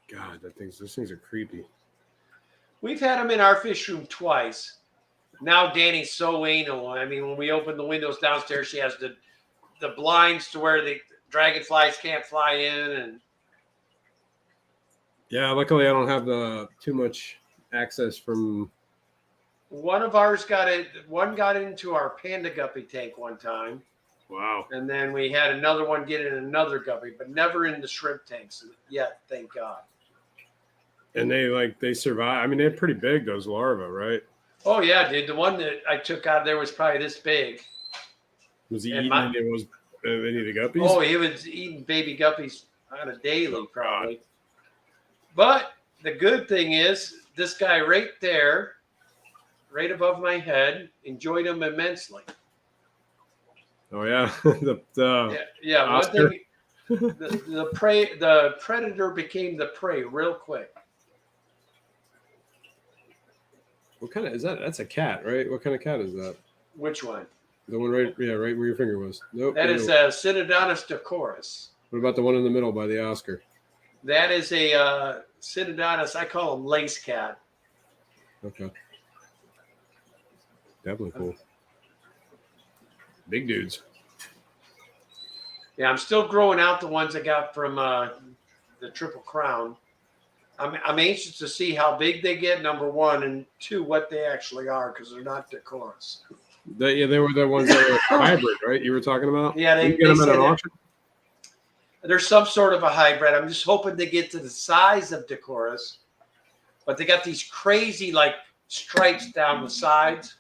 God, those things are creepy. We've had them in our fish room twice. Now Danny's so anal. I mean, when we open the windows downstairs, she has the blinds to where the dragonflies can't fly in. And yeah, luckily I don't have too much access from. One of ours one got into our panda guppy tank one time. Wow. And then we had another one get in another guppy, but never in the shrimp tanks yet, thank God. And they survive. I mean, they're pretty big, those larvae, right? Oh yeah, dude. The one that I took out of there was probably this big. Was he eating any of the guppies? Oh, he was eating baby guppies on a daily, probably. But the good thing is, this guy right there, right above my head, enjoyed them immensely. Oh yeah, yeah. One thing, the predator became the prey real quick. What kind of is that? That's a cat, right? What kind of cat is that? Which one? The one right where your finger was. Nope. That is a Synodontis decorus. What about the one in the middle by the Oscar? That is a Synodontis. I call him lace cat. Okay. Definitely cool. Big dudes. Yeah, I'm still growing out the ones I got from the Triple Crown. I'm anxious to see how big they get, number one, and two, what they actually are, because they're not decorous. They were the ones that were hybrid, right? You were talking about? Yeah, they get them at an auction? There's some sort of a hybrid. I'm just hoping they get to the size of decorous, but they got these crazy like stripes down the sides.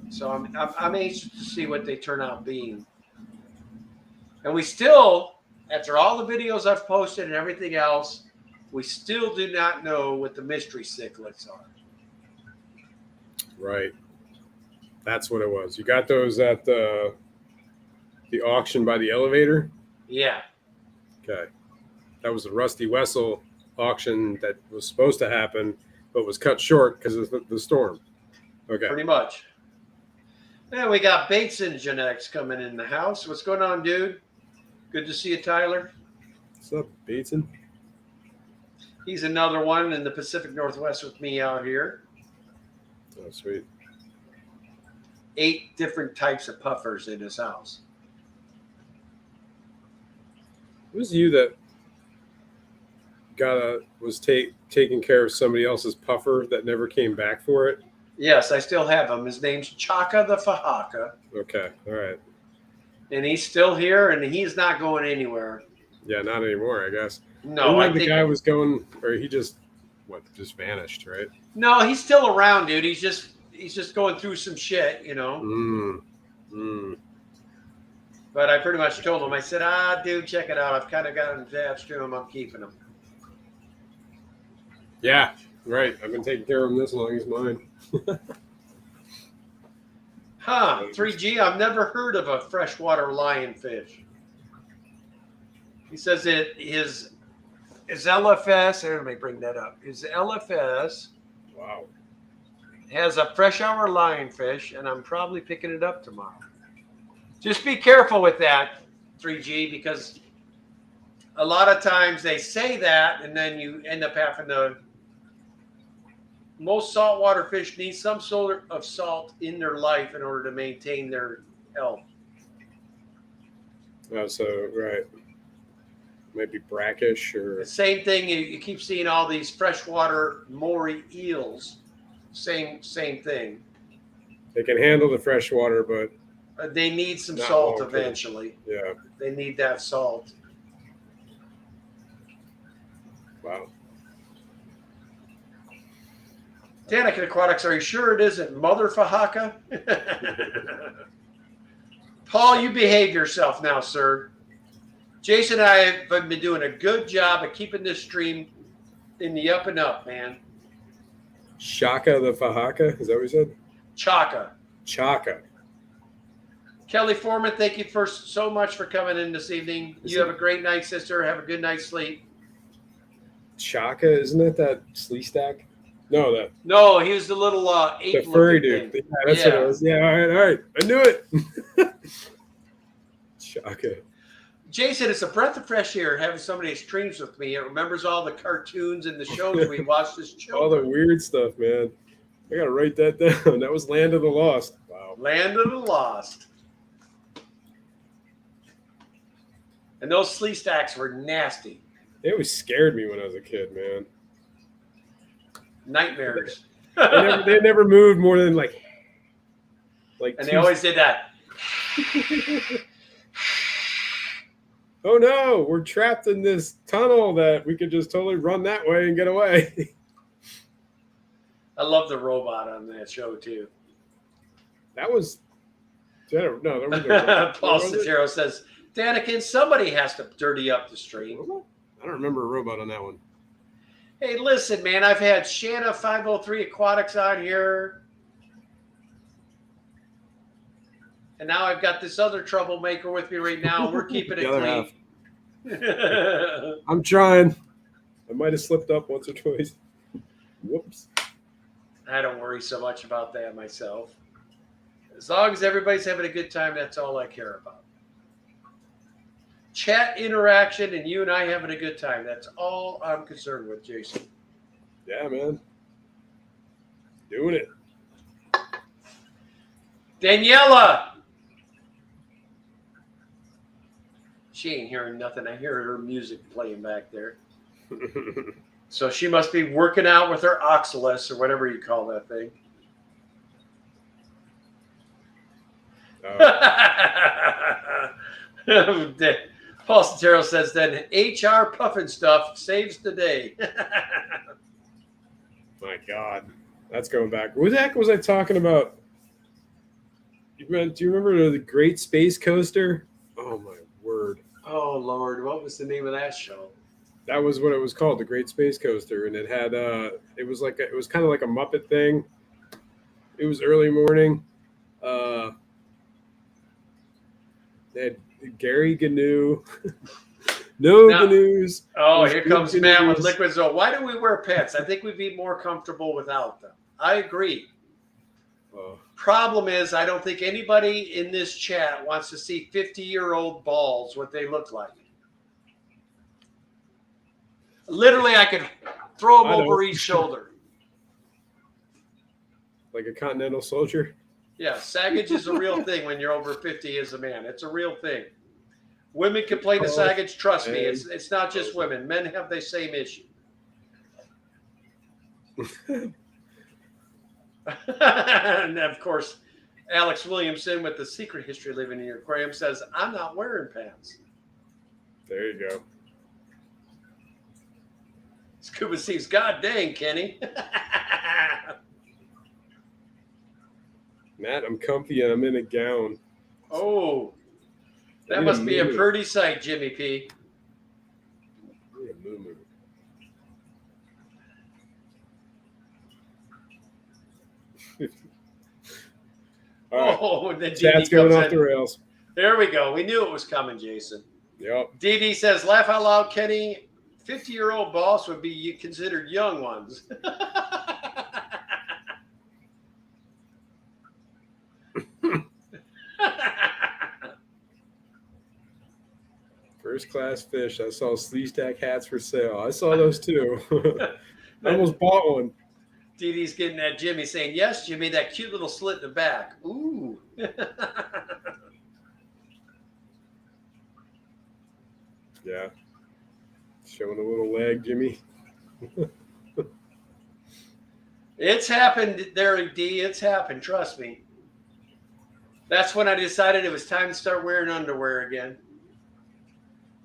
So I'm anxious to see what they turn out being. And we still, after all the videos I've posted and everything else, we still do not know what the mystery cichlids are. Right. That's what it was. You got those at the auction by the elevator? Yeah. Okay. that was the Rusty Wessel auction that was supposed to happen, but was cut short because of the storm. Okay. Pretty much. And we got Bateson Genetics coming in the house. What's going on, dude? Good to see you, Tyler. What's up, Bateson? He's another one in the Pacific Northwest with me out here. Oh, sweet. 8 different types of puffers in his house. It was you that was taking care of somebody else's puffer that never came back for it. Yes, I still have him. His name's Chaka the Fahaka. Okay, all right. And he's still here, and he's not going anywhere. Yeah, not anymore, I guess. No, I think the guy was going, or he just vanished, right? No, he's still around, dude. He's just going through some shit, you know. But I pretty much told him. I said, dude, check it out. I've kind of gotten attached to him. I'm keeping him. Yeah, right. I've been taking care of him this long. He's mine. 3G, I've never heard of a freshwater lionfish. He says his LFS, let me bring that up. His LFS Wow. has a freshwater lionfish, and I'm probably picking it up tomorrow. Just be careful with that, 3G, because a lot of times they say that, and then you end up having to. Most saltwater fish need some sort of salt in their life in order to maintain their health. Oh, so right. Maybe brackish or The same thing, you keep seeing all these freshwater moray eels. Same thing. they can handle the fresh water, but They need some Not salt long term. eventually. yeah. They need that salt. Wow. Danica Aquatics, are you sure it isn't Mother Fahaka? Paul, you behave yourself now, sir. Jason and I have been doing a good job of keeping this stream in the up and up, man. Shaka the Fahaka, is that what you said? Chaka. Chaka. Kelly Foreman, thank you so much for coming in this evening. You have a great night, sister. Have a good night's sleep. Chaka, isn't that Sleestack? No, No, he was the little the ape furry looking dude. thing. Yeah, that's what it was. Yeah, all right. I knew it. Chaka. Jason, it's a breath of fresh air having somebody that streams with me. It remembers all the cartoons and the shows we watched as All the children. weird stuff, man. I gotta write that down. That was Land of the Lost. Wow. Land of the Lost. And those flea stacks were nasty. They always scared me when I was a kid, man. Nightmares. They never moved more than like And they always did that. Oh no, we're trapped in this tunnel that we could just totally run that way and get away. I love the robot on that show, too. That was no, there was no Paul was it? Sotero says, Danikin, somebody has to dirty up the stream. I don't remember a robot on that one. Hey, listen, man, I've had Shanna 503 Aquatics on here. And now I've got this other troublemaker with me right now. We're keeping it The other clean. I'm trying. I might have slipped up once or twice. Whoops. I don't worry so much about that myself. As long as everybody's having a good time, that's all I care about. Chat interaction and you and I having a good time. That's all I'm concerned with, Jason. Yeah, man. Doing it. Daniela! She ain't hearing nothing. I hear her music playing back there. So she must be working out with her Oxalis or whatever you call that thing. Paul Sotero says then HR puffin stuff saves the day. My God. That's going back. What the heck was I talking about? Do you remember the Great Space Coaster? Oh, my word. Oh, Lord. What was the name of that show? That was what it was called, the Great Space Coaster. And it had, it was kind of like a Muppet thing. It was early morning. They had Gary Gnu, Nova News. Oh, There's here good comes Matt with news. Liquid Zone. Why do we wear pants? I think we'd be more comfortable without them. I agree. Oh, Problem is, I don't think anybody in this chat wants to see 50-year-old balls, what they look like. Literally, I could throw them I over know. each shoulder. like a continental soldier. Yeah, saggage is a real thing when you're over 50 as a man. It's a real thing. Women complain to saggage. Trust me, it's not just women. Men have the same issue. And of course, Alex Williamson with the Secret History Living in Your Aquarium says, I'm not wearing pants. There you go. Scuba Steve's, God dang, Kenny. Matt, I'm comfy and I'm in a gown. Oh, that Need a must be a moo-moo. pretty sight, Jimmy P. Need a moo-moo. All right. Oh, and then Chat's DD going comes off the in. rails. There we go. We knew it was coming, Jason. Yep. DD says, laugh out loud, Kenny. 50-year-old boss would be considered young ones. First class fish. I saw sleeve stack hats for sale. I saw those too. I almost bought one. DD's getting at Jimmy saying, yes, Jimmy, that cute little slit in the back. Ooh. Yeah. Showing a little leg, Jimmy. It's happened there, D. It's happened. Trust me. That's when I decided it was time to start wearing underwear again.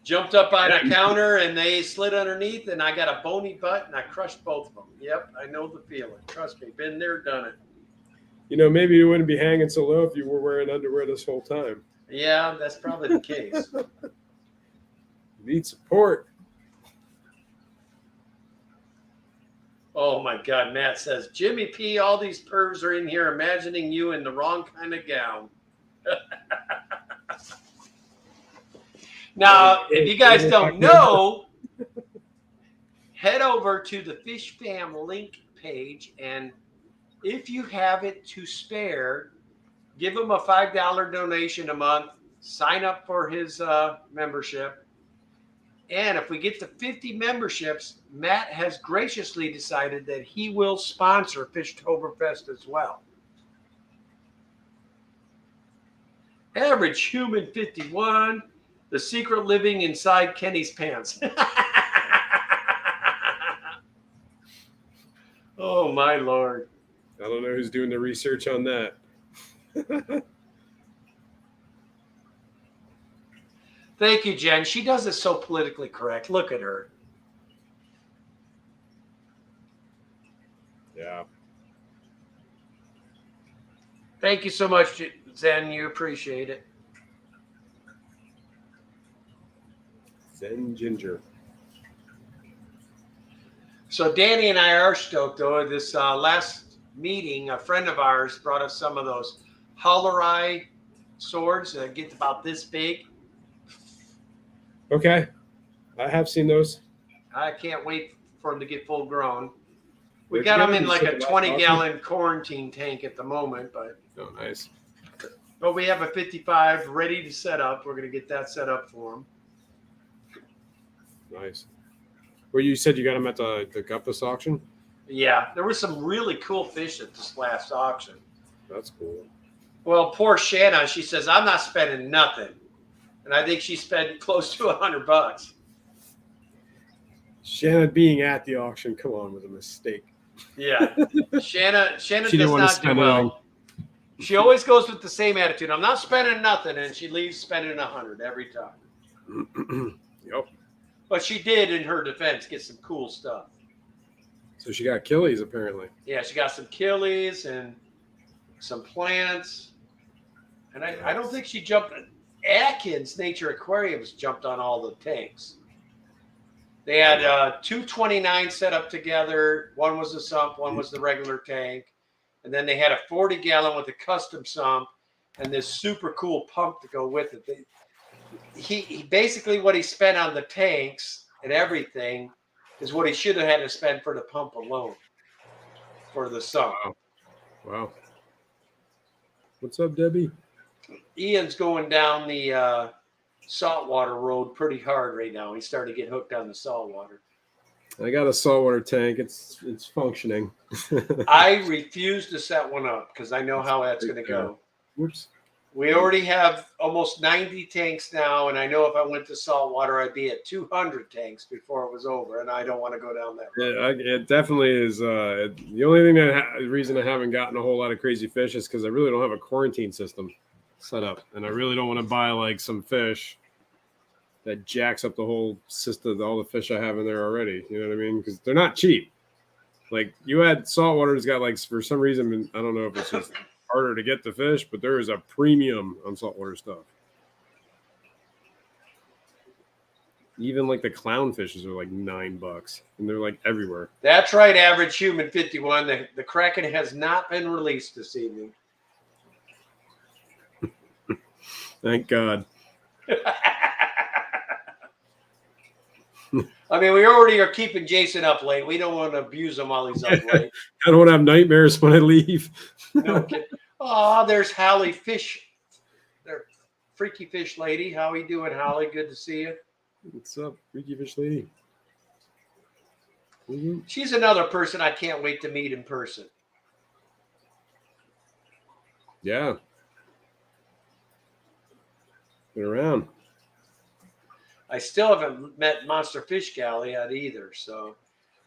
Jumped up on a counter and they slid underneath and I got a bony butt and I crushed both of them. Yep, I know the feeling. Trust me. Been there, done it. You know, maybe you wouldn't be hanging so low if you were wearing underwear this whole time. Yeah, that's probably the case. Need support. Oh my God, Matt says, Jimmy P, all these pervs are in here imagining you in the wrong kind of gown. Now, if you guys don't know, head over to the Fish Fam link page, and if you have it to spare, give him a $5 donation a month, sign up for his membership. And if we get to 50 memberships, Matt has graciously decided that he will sponsor Fishtoberfest as well. Average Human 51, the secret living inside Kenny's pants. Oh, my Lord. I don't know who's doing the research on that. Thank you, Jen. She does it so politically correct. Look at her. Yeah. Thank you so much, Zen. You appreciate it. Zen Ginger. So Danny and I are stoked, though. This last meeting, a friend of ours brought us some of those Holorai swords that get about this big. Okay. I have seen those. I can't wait for them to get full grown. We They're got them gonna in be like a so awesome. 20-gallon quarantine tank at the moment, Oh, nice. but we have a 55 ready to set up. We're going to get that set up for them. Nice. Well, you said you got them at the Guppus auction? Yeah, there were some really cool fish at this last auction. That's cool. Well, poor Shanna, she says, I'm not spending nothing. And I think she spent close to $100. Shannon being at the auction, come on, was a mistake. Yeah. Shanna She does didn't want to not do spend well. She always goes with the same attitude. I'm not spending nothing, and she leaves spending 100 every time. Yep. But she did, in her defense, get some cool stuff. So she got Achilles, apparently. Yeah, she got some killies and some plants. And I don't think she jumped. Atkins Nature Aquariums jumped on all the tanks. They had 229 set up together. One was a sump, one was the regular tank. And then they had a 40-gallon with a custom sump and this super cool pump to go with it. he basically what he spent on the tanks and everything is what he should have had to spend for the pump alone for the sump. Wow. What's up, Debbie? Ian's going down the saltwater road pretty hard right now. He's starting to get hooked on the saltwater. I got a saltwater tank. It's functioning. I refuse to set one up because I know how that's going to go. Whoops. We already have almost 90 tanks now, and I know if I went to saltwater, I'd be at 200 tanks before it was over, and I don't want to go down that road. Yeah, it definitely is. The only thing the reason I haven't gotten a whole lot of crazy fish is because I really don't have a quarantine system set up, and I really don't want to buy like some fish that jacks up the whole system, all the fish I have in there already. You know what I mean? Because they're not cheap. Like you had saltwater's got like for some reason, I don't know if it's just harder to get the fish, but there is a premium on saltwater stuff. Even like the clownfishes are like $9, and they're like everywhere. That's right, average human 51. The Kraken has not been released this evening. Thank God. I mean, we already are keeping Jason up late. We don't want to abuse him while he's up late. I don't want to have nightmares when I leave. No kidding. Oh, there's Holly Fish. There, Freaky Fish Lady. How you doing, Holly? Good to see you. What's up, Freaky Fish Lady? Mm-hmm. She's another person I can't wait to meet in person. Yeah. Been around. I still haven't met Monster Fish Gal yet either, so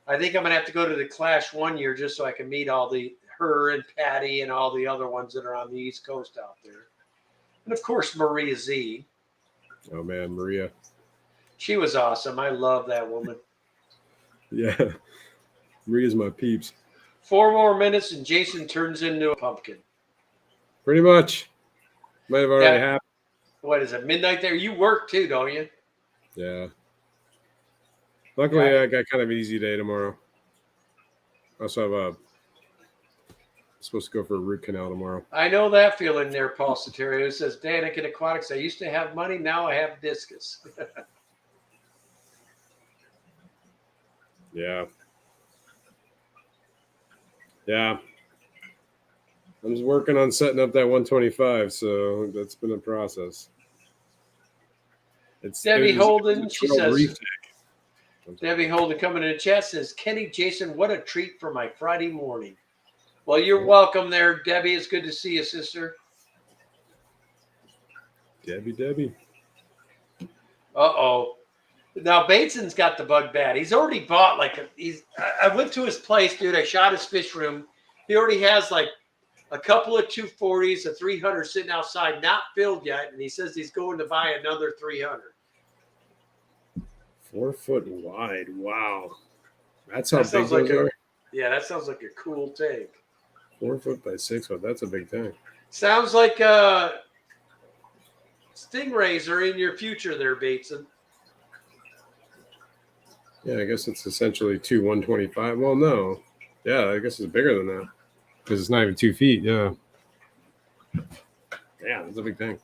I think I'm gonna have to go to the Clash one year just so I can meet her and Patty and all the other ones that are on the East Coast out there, and of course Maria Z. Oh man, Maria. She was awesome. I love that woman. Yeah, Maria's my peeps. 4 more minutes and Jason turns into a pumpkin. Pretty much. Might have already happened. What is it? Midnight there? You work too, don't you? Yeah. Luckily, I got kind of an easy day tomorrow. I also have supposed to go for a root canal tomorrow. I know that feeling there, Paul Soterio. It says, Daniken Aquatics, I used to have money, now I have discus. Yeah. Yeah. I'm just working on setting up that 125, so that's been a process. Debbie Holden, she says, Debbie Holden coming in the chat says, Kenny, Jason, what a treat for my Friday morning. Well, you're welcome there, Debbie. It's good to see you, sister. Debbie. Uh-oh. Now, Bateson's got the bug bad. He's already bought I went to his place, dude. I shot his fish room. He already has like a couple of 240s, a 300 sitting outside, not filled yet, and he says he's going to buy another 300. 4 foot wide. Wow. That's how big those are? Yeah, that sounds like a cool tank. 4 foot by 6 foot. That's a big tank. Sounds like stingrays are in your future there, Bateson. Yeah, I guess it's essentially 2 125. Well, no. Yeah, I guess it's bigger than that. Because it's not even 2 feet. Yeah. Yeah, that's a big thing.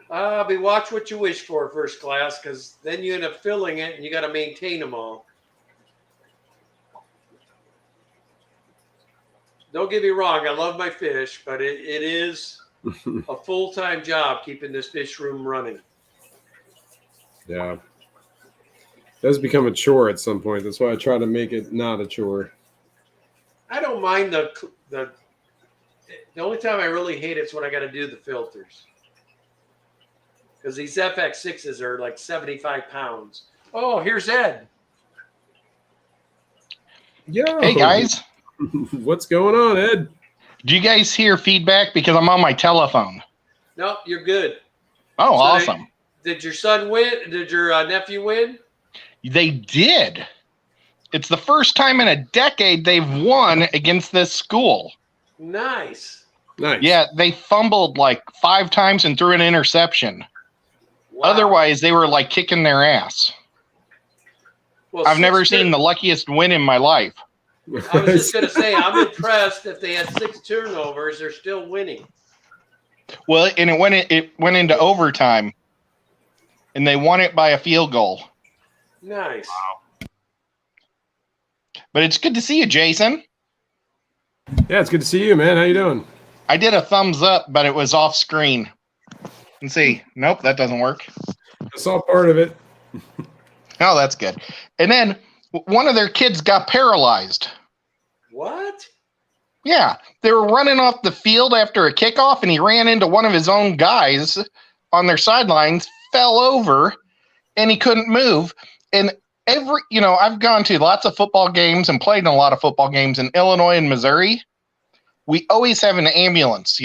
But watch what you wish for, first class, because then you end up filling it and you got to maintain them all. Don't get me wrong, I love my fish, but it is a full-time job keeping this fish room running. Yeah. It does become a chore at some point. That's why I try to make it not a chore. I don't mind the only time I really hate it's when I got to do the filters. Because these FX6s are like 75 pounds. Oh, here's Ed. Yo. Hey, guys. What's going on, Ed? Do you guys hear feedback? Because I'm on my telephone. Nope, you're good. Oh, So awesome. Did your son win? Did your nephew win? They did. It's the first time in a decade they've won against this school. Nice. Nice. Yeah, they fumbled like 5 times and threw an interception. Wow. Otherwise, they were like kicking their ass. Well, I've never seen the luckiest win in my life. I was just going to say, I'm impressed if they had 6 turnovers, they're still winning. Well, and it went into overtime, and they won it by a field goal. Nice. But it's good to see you, Jason. Yeah, it's good to see you, man. How you doing? I did a thumbs up, but it was off screen. And see, nope, that doesn't work. I saw part of it. Oh, that's good. And then one of their kids got paralyzed. What? Yeah, they were running off the field after a kickoff, and he ran into one of his own guys on their sidelines, fell over, and he couldn't move. And I've gone to lots of football games and played in a lot of football games in Illinois and Missouri. We always have an ambulance,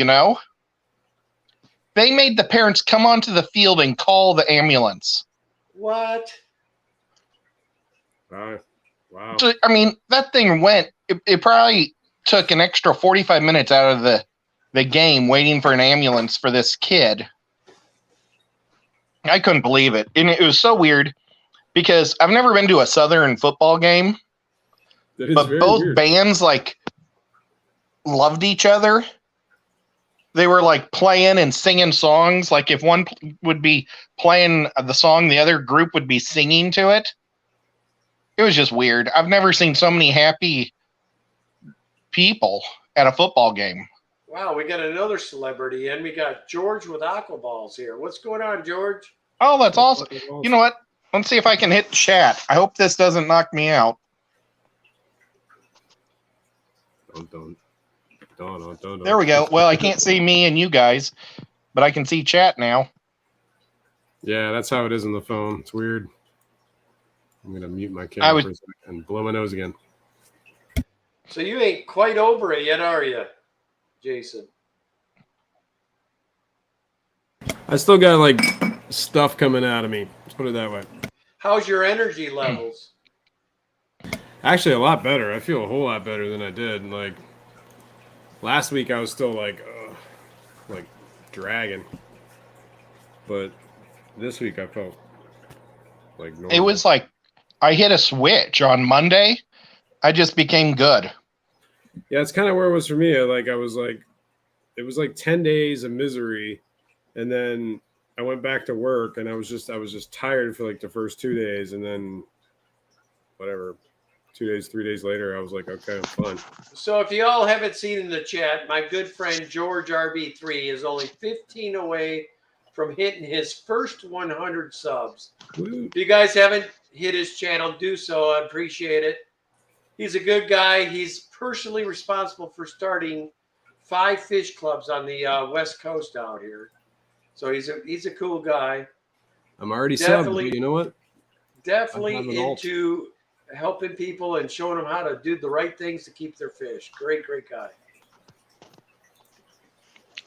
They made the parents come onto the field and call the ambulance. What? Wow. So, that thing went, it probably took an extra 45 minutes out of the game waiting for an ambulance for this kid. I couldn't believe it. And it was so weird because I've never been to a Southern football game, but both weird. bands loved each other. They were playing and singing songs. If one would be playing the song, the other group would be singing to it. It was just weird. I've never seen so many happy people at a football game. Wow, we got another celebrity, and we got George with aqua balls here. What's going on, George? Oh, that's awesome. You know what? Let's see if I can hit chat. I hope this doesn't knock me out. Don't. There we go. Well, I can't see me and you guys, but I can see chat now. Yeah, that's how it is on the phone. It's weird. I'm going to mute my camera for a second and blow my nose again. So you ain't quite over it yet, are you, Jason? I still got stuff coming out of me. Let's put it that way. How's your energy levels? Actually, a lot better. I feel a whole lot better than I did. Last week I was still dragging, but this week I felt normal. It was I hit a switch on Monday. I just became good. Yeah, it's kind of where it was for me. It was 10 days of misery, and then I went back to work, and I was just tired for the first 2 days, and then whatever, 2 days, 3 days later, I was like, okay, I'm fine. So if you all haven't seen in the chat, my good friend George RB3 is only 15 away from hitting his first 100 subs. Woo. If you guys haven't hit his channel, do so. I appreciate it. He's a good guy. He's personally responsible for starting 5 fish clubs on the West Coast out here. So he's a cool guy. I'm already subbed. You know what? Definitely into helping people and showing them how to do the right things to keep their fish. Great guy.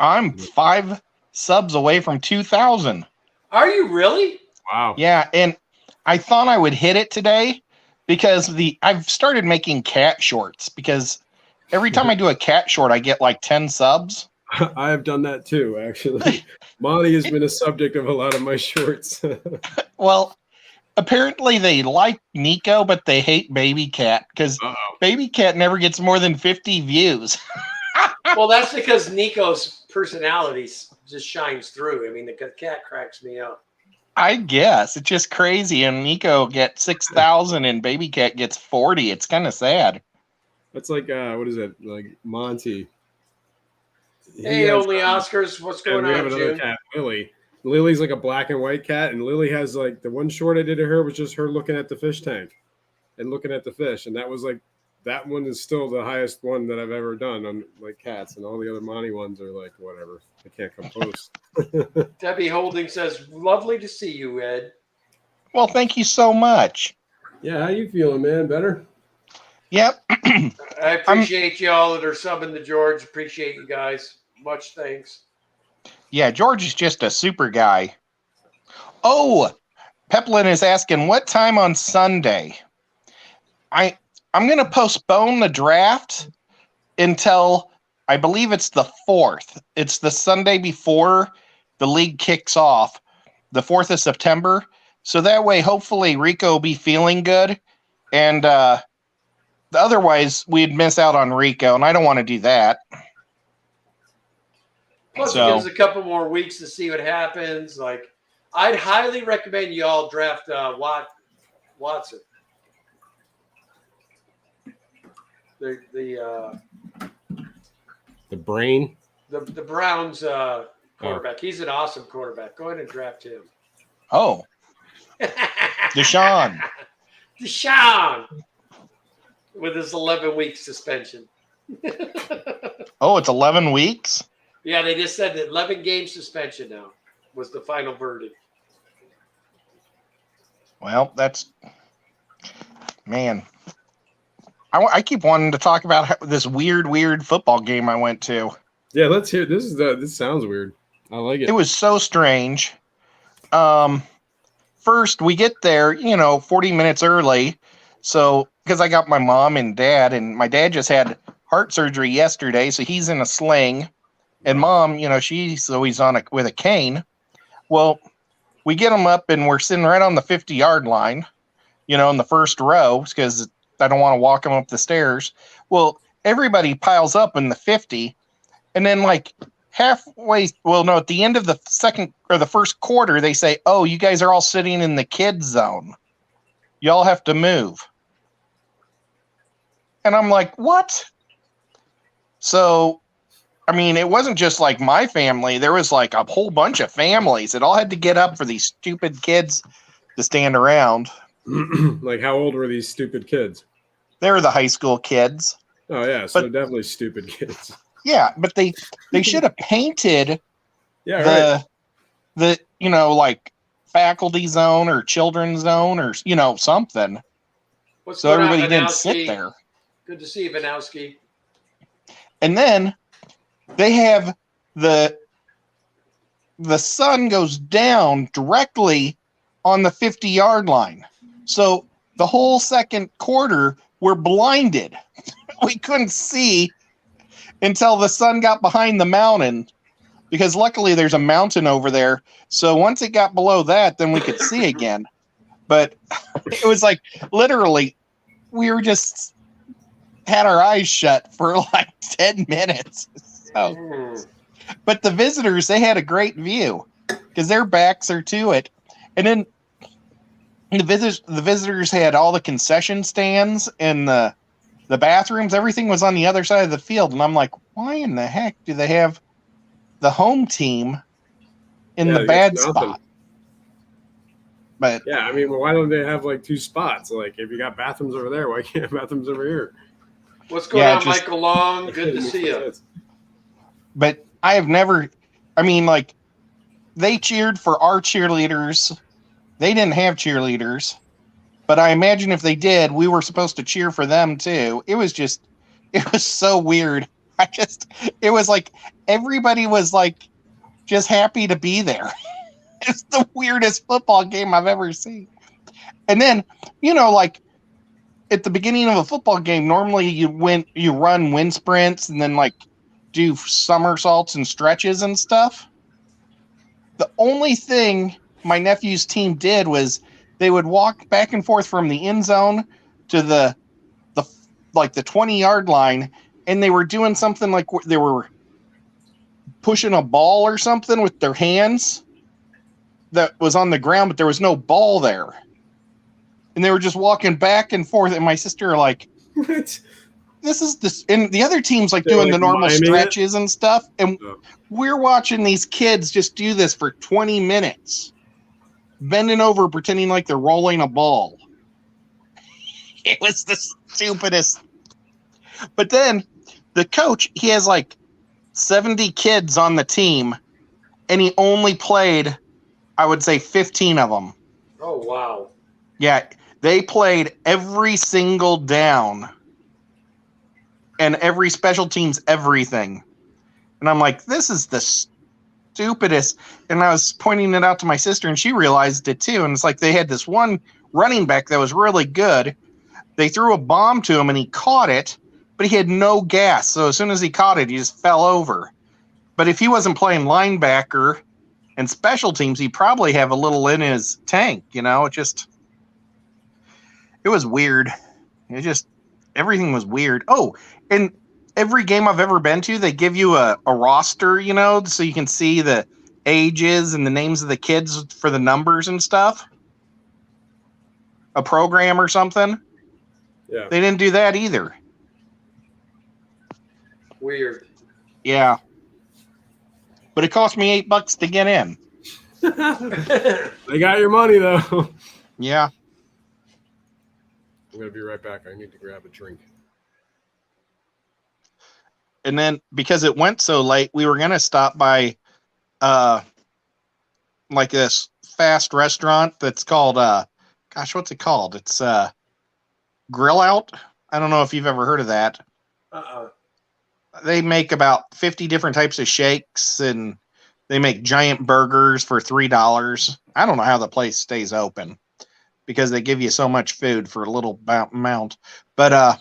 I'm 5 subs away from 2,000. Are you really? Wow. Yeah, and I thought I would hit it today because I've started making cat shorts because every time I do a cat short, I get 10 subs. I have done that too, actually. Molly has been a subject of a lot of my shorts. Well, apparently they like Nico, but they hate Baby Cat because Baby Cat never gets more than 50 views. Well, that's because Nico's personality just shines through. I mean, the cat cracks me up. I guess it's just crazy. And Nico gets 6,000 and Baby Cat gets 40. It's kind of sad. That's what is it? Monty. Hey, only Oscars. What's going on, we have another cat, Lily. Lily's a black and white cat, and Lily has the one short I did to her was just her looking at the fish tank and looking at the fish, and that was that one is still the highest one that I've ever done on cats, and all the other Monty ones are whatever. I can't come close. Debbie Holding says, "Lovely to see you, Ed." Well, thank you so much. Yeah, how you feeling, man? Better? Yep. I appreciate you all that are subbing to George. Appreciate you guys. Much thanks. Yeah, George is just a super guy. Oh, Peplin is asking, what time on Sunday? I'm going to postpone the draft until I believe it's the 4th. It's the Sunday before the league kicks off, the 4th of September. So that way, hopefully, Rico will be feeling good. And otherwise, we'd miss out on Rico, and I don't want to do that. Plus, it gives a couple more weeks to see what happens. Like, I'd highly recommend you all draft Watson. The brain. The Browns quarterback. He's an awesome quarterback. Go ahead and draft him. Oh, Deshaun with his 11-week suspension. Oh, it's 11 weeks? Yeah, they just said that 11-game suspension now was the final verdict. Well, that's man. I keep wanting to talk about this weird football game I went to. Yeah, let's hear. This sounds weird. I like it. It was so strange. First we get there, 40 minutes early. So, because I got my mom and dad, and my dad just had heart surgery yesterday, so he's in a sling. And mom, she's always with a cane. Well, we get them up and we're sitting right on the 50-yard line, in the first row because I don't want to walk them up the stairs. Well, everybody piles up in the 50. And then like halfway, at the end of the second or the first quarter, they say, "Oh, you guys are all sitting in the kids zone. Y'all have to move." And I'm like, what? So, I mean, it wasn't just like my family. There was like a whole bunch of families that all had to get up for these stupid kids to stand around. Like, how old were these stupid kids? They were the high school kids. Oh, yeah. So they're definitely stupid kids. Yeah, but they should have painted the like faculty zone or children's zone or, something. What's so going on, everybody didn't Vanowski? sit there. Good to see you, Vanowski. And then they have the sun goes down directly on the 50-yard line. So the whole second quarter, we're blinded. We couldn't see until the sun got behind the mountain, because luckily there's a mountain over there. So once it got below that, then we could see again. But it was like literally we were just had our eyes shut for like 10 minutes. So, but the visitors, they had a great view because their backs are to it. And then the visitors had all the concession stands and the bathrooms. Everything was on the other side of the field. And I'm like, why in the heck do they have the home team in the bad spot? But yeah, I mean, why don't they have like two spots? Like, if you got bathrooms over there, why can't you have bathrooms over here? What's going on, Michael Long? Good to see you. But I have never, like, they cheered for our cheerleaders. They didn't have cheerleaders. But I imagine if they did, we were supposed to cheer for them too. It was so weird. It was like everybody was like just happy to be there. It's the weirdest football game I've ever seen. And then, like at the beginning of a football game, normally you run wind sprints and then like do somersaults and stretches and stuff. The only thing my nephew's team did was they would walk back and forth from the end zone to the 20-yard line, and they were doing something like they were pushing a ball or something with their hands that was on the ground, but there was no ball there. And they were just walking back and forth, and my sister were like, what? This is this, and the other team's like doing the normal stretches and stuff, and we're watching these kids just do this for 20 minutes, bending over, pretending like they're rolling a ball. It was the stupidest. But then the coach, he has like 70 kids on the team, and he only played, I would say, 15 of them. Oh, wow. Yeah, they played every single down and every special teams, everything. And I'm like, this is the stupidest. And I was pointing it out to my sister, and she realized it too. And it's like they had this one running back that was really good. They threw a bomb to him, and he caught it, but he had no gas. So as soon as he caught it, he just fell over. But if he wasn't playing linebacker and special teams, he'd probably have a little in his tank, It was weird. Everything was weird. Oh, and every game I've ever been to, they give you a roster, you know, so you can see the ages and the names of the kids for the numbers and stuff. A program or something. Yeah. They didn't do that either. Weird. Yeah. But it cost me $8 to get in. They got your money though. Yeah. I'm gonna be right back. I need to grab a drink. And then because it went so late, we were gonna stop by like this fast restaurant that's called gosh, what's it called? It's Grill Out. I don't know if you've ever heard of that. They make about 50 different types of shakes, and they make giant burgers for $3. I don't know how the place stays open because they give you so much food for a little amount. But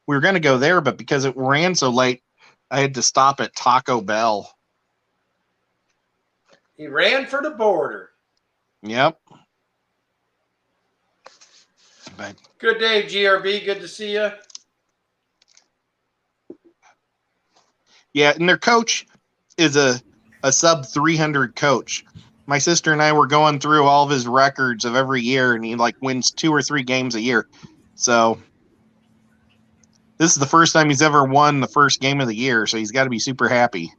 we were going to go there, but because it ran so late, I had to stop at Taco Bell. He ran for the border. Yep. But Good day, GRB. Good to see you. yeah, and their coach is a sub 300 coach. My sister and I were going through all of his records of every year, and he like wins 2 or 3 games a year. So this is the first time he's ever won the first game of the year, so he's got to be super happy.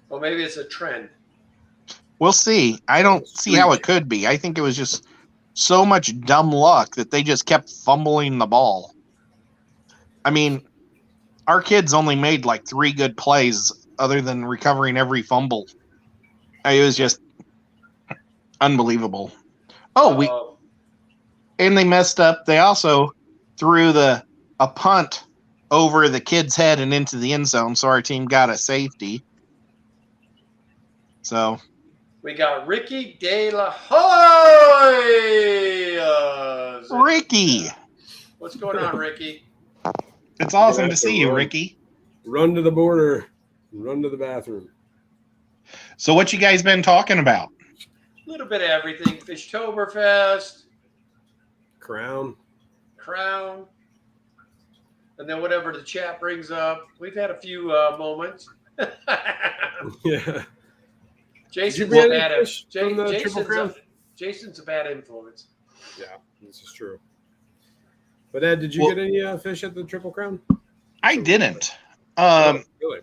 Well, maybe it's a trend. We'll see. I don't see how it could be. I think it was just so much dumb luck that they just kept fumbling the ball. I mean, our kids only made like 3 good plays other than recovering every fumble. It was just unbelievable. Oh, and they messed up. They also threw a punt over the kid's head and into the end zone, so our team got a safety. So we got Ricky De La Hoya. Ricky. What's going on, Ricky? It's awesome to see you, Ricky. Run to the border. Run to the bathroom. So what you guys been talking about? A little bit of everything. Fishtoberfest. Crown. And then whatever the chat brings up. We've had a few moments. Yeah. Jason's Did you a bad fish from the Triple Crown? Jason's a bad influence. Yeah, this is true. But Ed, did you get any fish at the Triple Crown? I didn't. Really?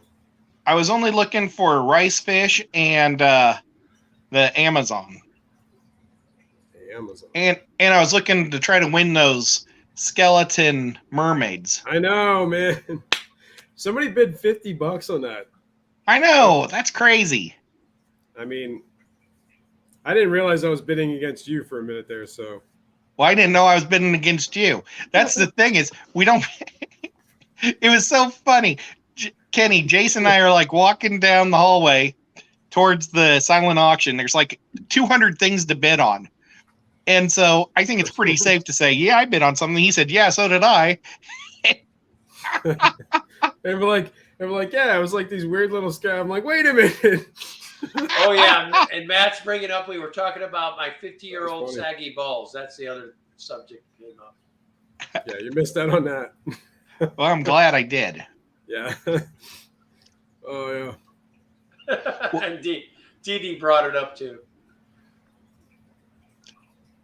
I was only looking for rice fish and the Amazon. The Amazon. And I was looking to try to win those skeleton mermaids. I know, man. Somebody bid $50 on that. I know. That's crazy. I mean, I didn't realize I was bidding against you for a minute there, so. Well, I didn't know I was bidding against you. That's the thing is we don't – it was so funny. Kenny, Jason and I are like walking down the hallway towards the silent auction. There's like 200 things to bid on. And so I think it's pretty safe to say, yeah, I bid on something. He said, yeah, so did I. And we're like, yeah, it was like these weird little scabs. I'm like, wait a minute. Oh, yeah. And Matt's bringing up, we were talking about my 50-year-old saggy balls. That's the other subject that came up. Yeah, you missed out on that. Well, I'm glad I did. Yeah. Oh, yeah. And DD brought it up, too.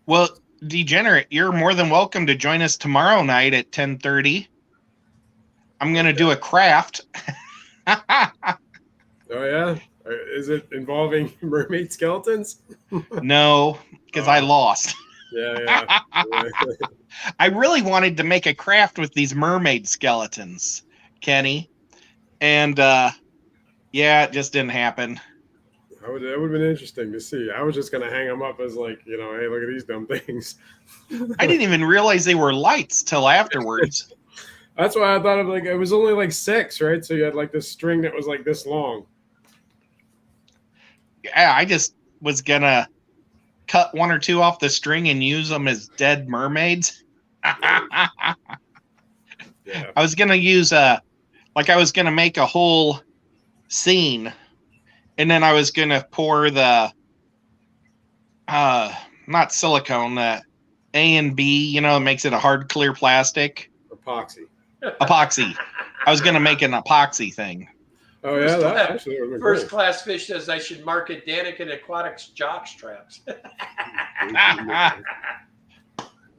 Well, Degenerate, you're more than welcome to join us tomorrow night at 10:30. I'm going to do a craft. Oh, yeah? Is it involving mermaid skeletons? No, because I lost. Yeah. I really wanted to make a craft with these mermaid skeletons, Kenny. And, yeah, it just didn't happen. That would have been interesting to see. I was just going to hang them up as like, hey, look at these dumb things. I didn't even realize they were lights till afterwards. That's why I thought of it was only like 6, right? So you had like this string that was like this long. Yeah, I just was going to cut 1 or 2 off the string and use them as dead mermaids. Yeah. I was going to use I was going to make a whole scene, and then I was going to pour the not silicone, the A and B, it makes it a hard clear plastic. Epoxy. I was going to make an epoxy thing. Oh yeah, that actually would have been First cool. Class Fish says I should market Daniken Aquatics jock straps.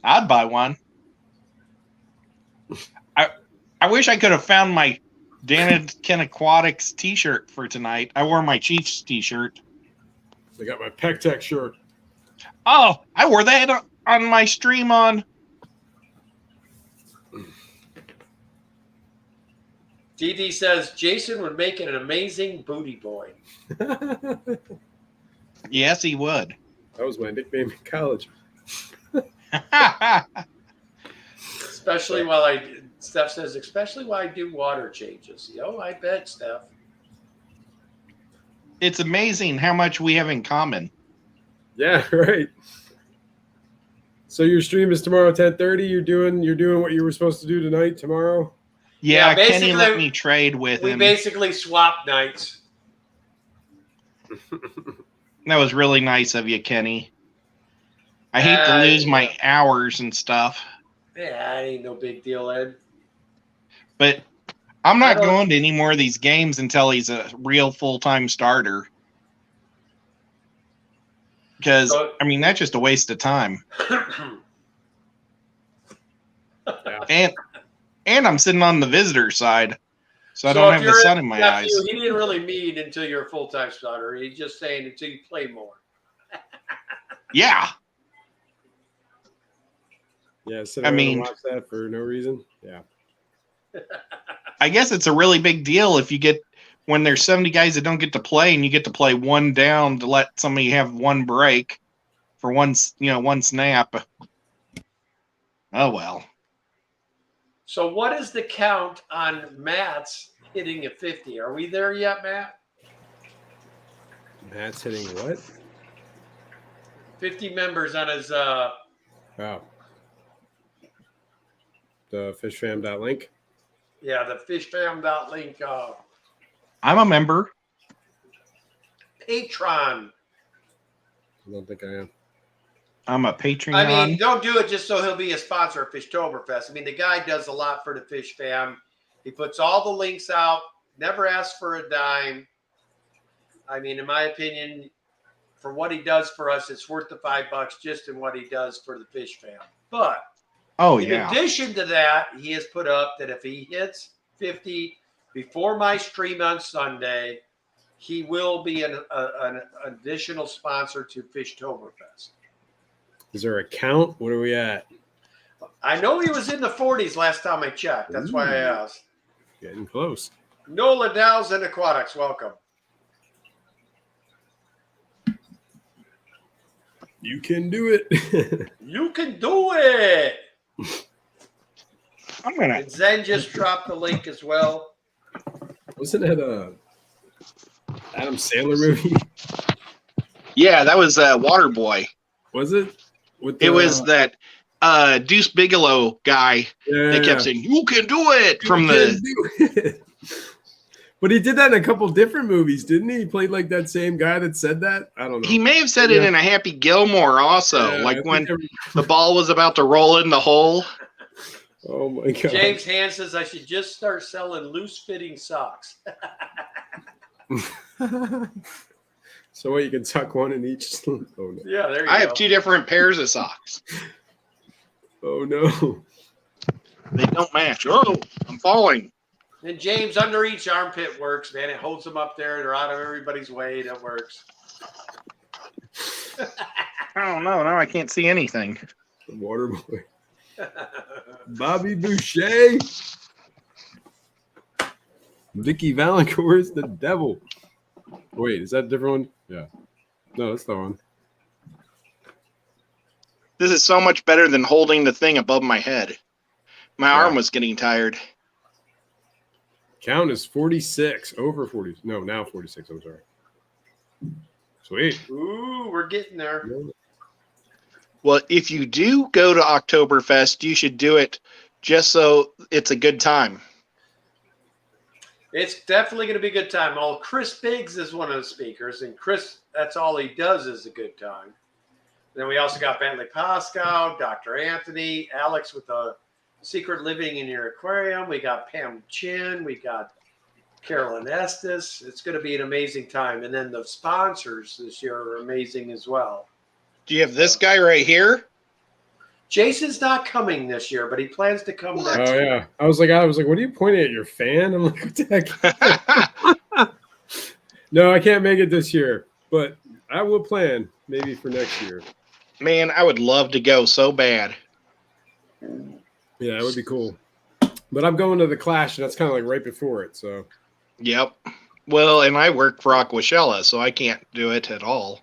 I'd buy one. I wish I could have found my Daniken Aquatics t-shirt for tonight. I wore my Chiefs t-shirt. I got my Pec Tech shirt. Oh, I wore that on my stream on. DD says Jason would make an amazing booty boy. Yes, he would. That was my nickname in college. Especially Steph says, especially while I do water changes. Yo, I bet, Steph. It's amazing how much we have in common. Yeah, right. So your stream is tomorrow at 10:30. You're doing what you were supposed to do tonight, tomorrow? Yeah, Yeah, Kenny let basically, me trade with We him. basically swap nights. That was really nice of you, Kenny. I hate to lose my hours and stuff. Yeah, it ain't no big deal, Ed. But I'm not going to any more of these games until he's a real full-time starter. Because, I mean, that's just a waste of time. And I'm sitting on the visitor side, so I don't have the sun in my eyes. He didn't really mean until you're a full-time starter. He's just saying until you play more. Yeah. Yeah, sit around and watch that for no reason. Yeah. I guess it's a really big deal if you get when there's 70 guys that don't get to play and you get to play one down to let somebody have one break for one snap. Oh well. So what is the count on Matt's hitting a 50? Are we there yet, Matt? Matt's hitting what? 50 members on his Oh. The fishfam.link? Yeah, the fishfam.link I'm a member. Patron. I don't think I am. I'm a Patreon. I mean, don't do it just so he'll be a sponsor of Fishtoberfest. I mean, the guy does a lot for the Fish Fam. He puts all the links out, never asks for a dime. I mean, in my opinion, for what he does for us, it's worth the $5 just in what he does for the Fish Fam. But in addition to that, he has put up that if he hits 50 before my stream on Sunday, he will be an additional sponsor to Fishtoberfest. Is there a count? What are we at? I know he was in the 40s last time I checked. That's why I asked. Getting close. Nola Dow's and Aquatics, welcome. You can do it. You can do it. I'm gonna. And Zen just dropped the link as well. Wasn't that a Adam Sandler movie? Yeah, that was Waterboy. Was it? It was that Deuce Bigelow guy that kept saying, "You can do it" from the. But he did that in a couple different movies, didn't he? He played like that same guy that said that. I don't know. He may have said it in a Happy Gilmore also, like when the ball was about to roll in the hole. Oh my god! James Hand says I should just start selling loose-fitting socks. So what? You can tuck one in each. Oh no! Yeah, there you go. I have 2 different pairs of socks. Oh no! They don't match. Oh, I'm falling. And James, under each armpit works, man. It holds them up there. They're out of everybody's way. That works. Oh no! Now I can't see anything. The water boy. Bobby Boucher. Vicky Valancourt is the devil. Wait, is that a different one? Yeah. No, that's the one. This is so much better than holding the thing above my head. My arm was getting tired. Count is 46. Over 40. No, now 46. I'm sorry. Sweet. Ooh, we're getting there. Well, if you do go to Oktoberfest, you should do it just so it's a good time. It's definitely going to be a good time. Well, Chris Biggs is one of the speakers, and Chris, that's all he does is a good time. Then we also got Bentley Pascal, Dr. Anthony, Alex with the Secret Living in Your Aquarium. We got Pam Chin. We got Carolyn Estes. It's going to be an amazing time. And then the sponsors this year are amazing as well. Do you have this guy right here? Jason's not coming this year, but he plans to come next Oh year. yeah, I was like, what are you pointing at? Your fan? I'm like, what the heck? No, I can't make it this year, but I will plan maybe for next year. Man, I would love to go so bad. Yeah, that would be cool. But I'm going to the Clash, and that's kind of like right before it. So. Yep. Well, and I work for Aquashella, so I can't do it at all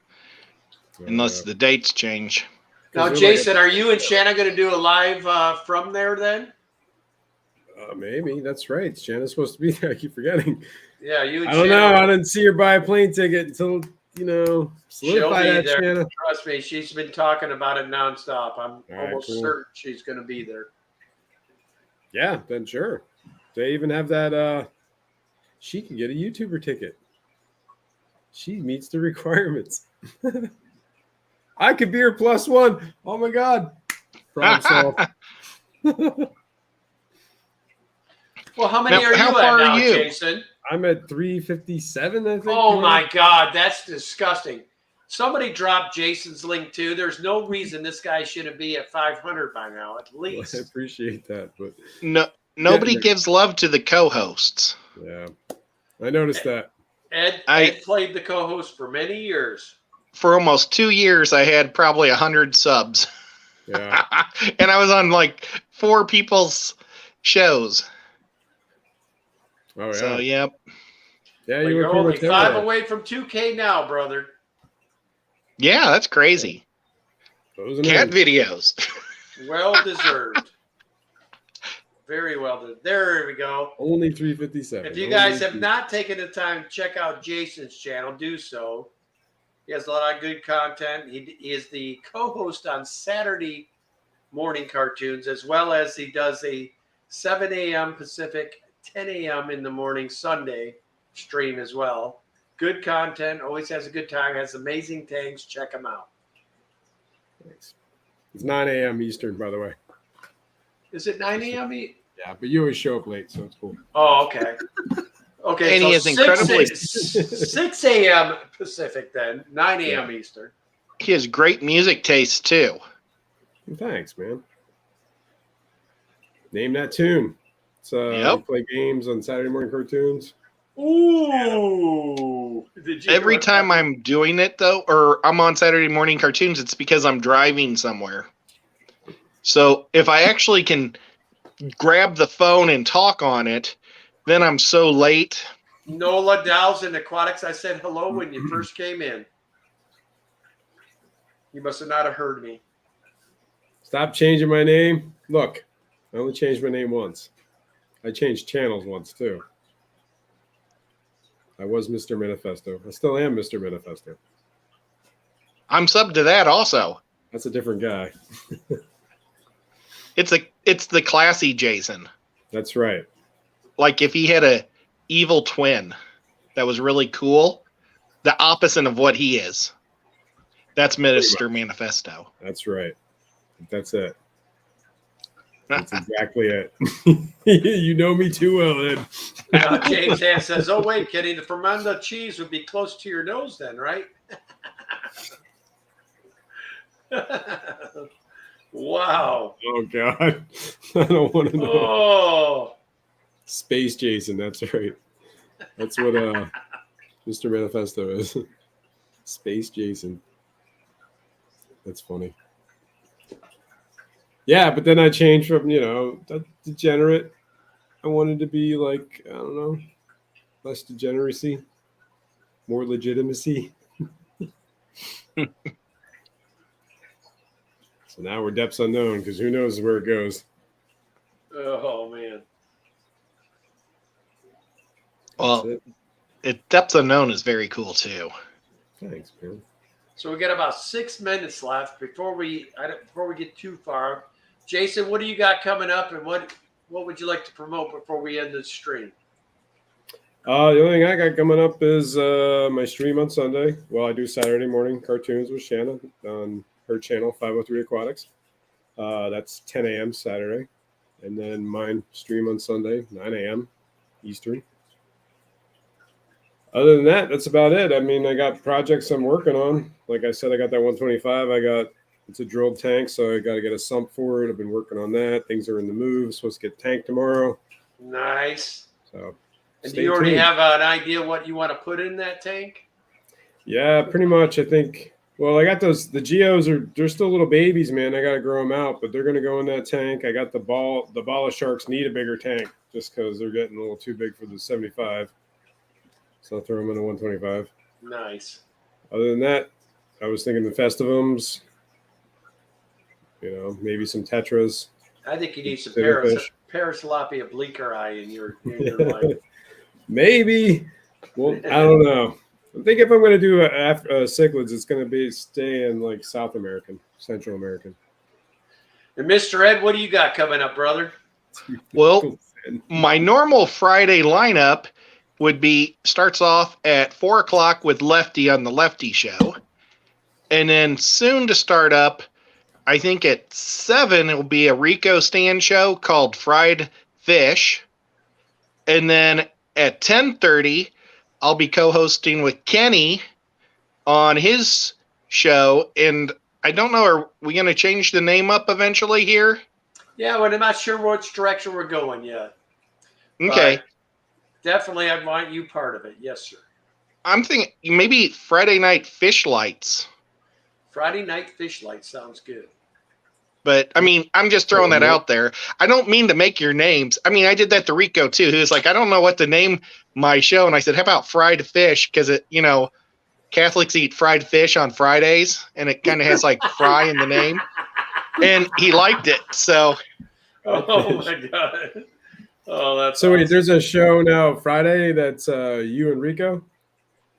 unless the dates change. Now, Jason, are you and Shanna going to do a live from there then? Maybe. That's right. Shanna's supposed to be there. I keep forgetting. Yeah, you and I don't Shanna. know. I didn't see her buy a plane ticket until, solidify She'll that, be there. Shanna. Trust me, she's been talking about it nonstop. I'm right, almost cool. certain she's going to be there. Yeah, then sure. They even have that. She can get a YouTuber ticket. She meets the requirements. I could be her +1. Oh my God. Problem solved. Well, how many Now, are how you far at are now, you? Jason? I'm at 357, I think. Oh my God, that's disgusting. Somebody dropped Jason's link too. There's no reason this guy shouldn't be at 500 by now, at Well, least. I appreciate that, but Nobody Yeah. gives love to the co-hosts. yeah, I noticed that. Ed played the co-host for many years. For almost 2 years, I had probably 100 subs. Yeah, And I was on like 4 people's shows. oh yeah, So, yep. yeah. But You were you're pretty only much 5 everywhere. away from 2K now, brother. Yeah, that's crazy. Closing Cat in. videos. Well deserved. Very well done. There we go. Only 357. If you Only guys have 357. not taken the time to check out Jason's channel, do so. He has a lot of good content. He is the co-host on Saturday morning cartoons, as well as he does a 7 a.m. Pacific, 10 a.m. in the morning Sunday stream as well. Good content. Always has a good time. Has amazing things. Check him out. Thanks. It's 9 a.m. Eastern, by the way. Is it 9 a.m.? Yeah, but you always show up late, so it's cool. Oh, okay. Okay, And so he is incredibly- 6 a.m. Pacific then, 9 a.m. Eastern. He has great music taste, too. Thanks, man. Name that tune. So Yep. we play games on Saturday morning cartoons. Ooh. Did you Every time I'm doing it, though, or I'm on Saturday morning cartoons, it's because I'm driving somewhere. So if I actually can grab the phone and talk on it, then I'm so late. Nola Dow's in Aquatics. I said hello when you first came in. You must have not have heard me. Stop changing my name. Look, I only changed my name once. I changed channels once, too. I was Mr. Manifesto. I still am Mr. Manifesto. I'm sub to that also. That's a different guy. It's the classy Jason. That's right. Like if he had a evil twin that was really cool, the opposite of what he is. That's Mr. Manifesto. That's right. That's it. That's exactly it. You know me too well, Ed. James Han says, oh, wait, Kenny, the Fermanda cheese would be close to your nose then, right? Wow. Oh, God. I don't want to know. Oh. Space Jason. That's right. That's what Mr. Manifesto is. Space Jason. That's funny. Yeah, but then I changed from, that degenerate. I wanted to be like, I don't know, less degeneracy, more legitimacy. So now we're depths unknown because who knows where it goes. Oh, man. Well, Depths Unknown is very cool too. Thanks, man. So we got about 6 minutes left before we get too far. Jason, what do you got coming up, and what would you like to promote before we end this stream? The only thing I got coming up is my stream on Sunday. Well, I do Saturday morning cartoons with Shanna on her channel, 503 Aquatics. That's 10 a.m. Saturday. and then mine stream on Sunday, 9 a.m. Eastern. Other than that, that's about it. I mean, I got projects I'm working on. Like I said, I got that 125. It's a drilled tank, so I got to get a sump for it. I've been working on that. Things are in the move. Supposed to get tanked tomorrow. Nice. So, and do you already have an idea what you want to put in that tank? Yeah, pretty much. I think. Well, I got those. The Geos they're still little babies, man. I got to grow them out, but they're going to go in that tank. I got the bala sharks need a bigger tank just because they're getting a little too big for the 75. So I'll throw them in a 125. Nice. Other than that, I was thinking the festivums. You know, maybe some tetras. I think you need some Parasalapia bleaker eye in your life. Maybe. Well, I don't know. I think if I'm going to do cichlids, it's going to stay in like South American, Central American. And Mr. Ed, what do you got coming up, brother? Well, my normal Friday lineup starts off at 4 o'clock with Lefty on the Lefty Show. And then soon to start up, I think at 7, it will be a Rico Stand show called Fried Fish. And then at 10:30, I'll be co-hosting with Kenny on his show. And I don't know, are we going to change the name up eventually here? Yeah, well, I'm not sure which direction we're going yet. Okay. But definitely, I want you part of it. Yes, sir. I'm thinking maybe Friday Night Fish Lights. Friday Night Fish Lights sounds good. But, I mean, I'm just throwing that out there. I don't mean to make your names. I mean, I did that to Rico, too. He was like, I don't know what to name my show. And I said, how about Fried Fish? Because, Catholics eat fried fish on Fridays. And it kind of has, like, fry in the name. And he liked it. So. Oh, my God. Oh, that's so. awesome. Wait, there's a show now Friday that's you and Rico?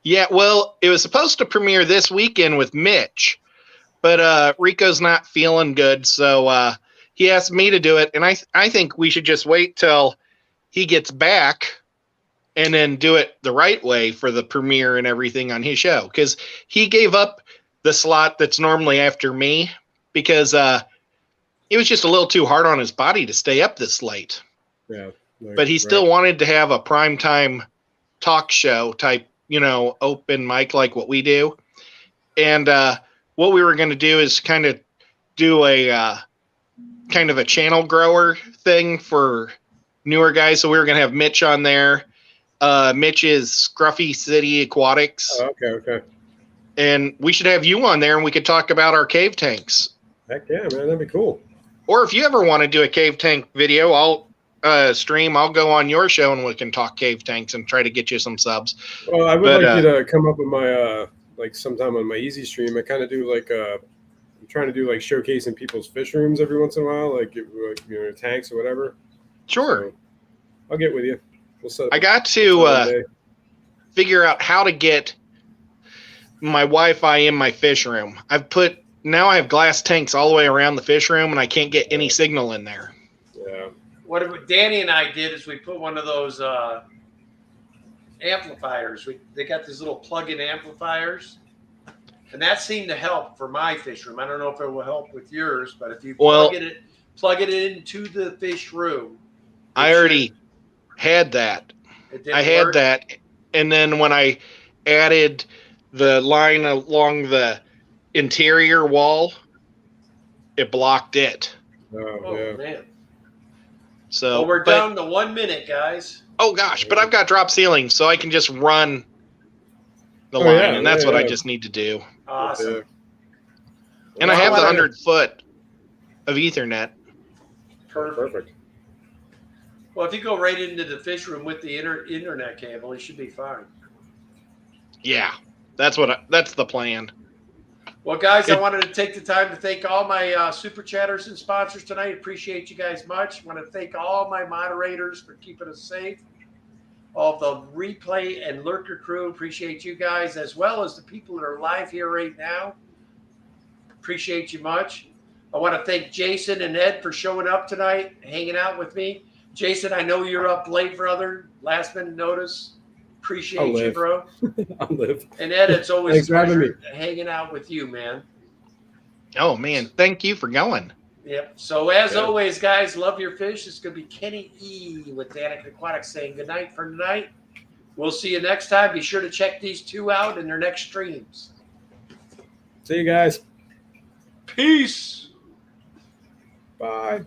Yeah, well, it was supposed to premiere this weekend with Mitch. But Rico's not feeling good, so he asked me to do it. And I think we should just wait till he gets back and then do it the right way for the premiere and everything on his show. Because he gave up the slot that's normally after me because it was just a little too hard on his body to stay up this late. Yeah. But he still wanted to have a primetime talk show type, open mic like what we do. And what we were going to do is kind of do a kind of a channel grower thing for newer guys. So we were going to have Mitch on there. Mitch is Scruffy City Aquatics. Oh, okay. And we should have you on there and we could talk about our cave tanks. Heck yeah, man. That'd be cool. Or if you ever want to do a cave tank video, I'll I'll go on your show and we can talk cave tanks and try to get you some subs. Well, I would like you to come up with my sometime on my easy stream. I kind of do I'm trying to do showcasing people's fish rooms every once in a while, tanks or whatever. Sure. So I'll get with you. We'll set up I got to figure out how to get my Wi-Fi in my fish room. Now I have glass tanks all the way around the fish room and I can't get any signal in there. Yeah. What Danny and I did is we put one of those amplifiers. They got these little plug-in amplifiers, and that seemed to help for my fish room. I don't know if it will help with yours, but if you plug it into the fish room. I already had that. Had that, and then when I added the line along the interior wall, it blocked it. Oh yeah. Man. So well, we're down to 1 minute, guys. Oh gosh, but I've got drop ceilings, so I can just run the line, and that's what I just need to do. Awesome. Yeah. And I have the 100-foot of Ethernet. Perfect. Well, if you go right into the fish room with the internet cable, you should be fine. Yeah, that's the plan. Well, guys, I wanted to take the time to thank all my super chatters and sponsors tonight. Appreciate you guys much. I want to thank all my moderators for keeping us safe. All the replay and lurker crew, appreciate you guys, as well as the people that are live here right now. Appreciate you much. I want to thank Jason and Ed for showing up tonight, hanging out with me. Jason, I know you're up late, brother. Last minute notice. Appreciate you, bro. I'll live. And Ed, it's always Thanks a pleasure hanging out with you, man. Oh man, thank you for going. Yep. So as Yeah. always, guys, love your fish. It's going to be Kenny E with Danik Aquatics saying good night for tonight. We'll see you next time. Be sure to check these two out in their next streams. See you guys. Peace. Bye.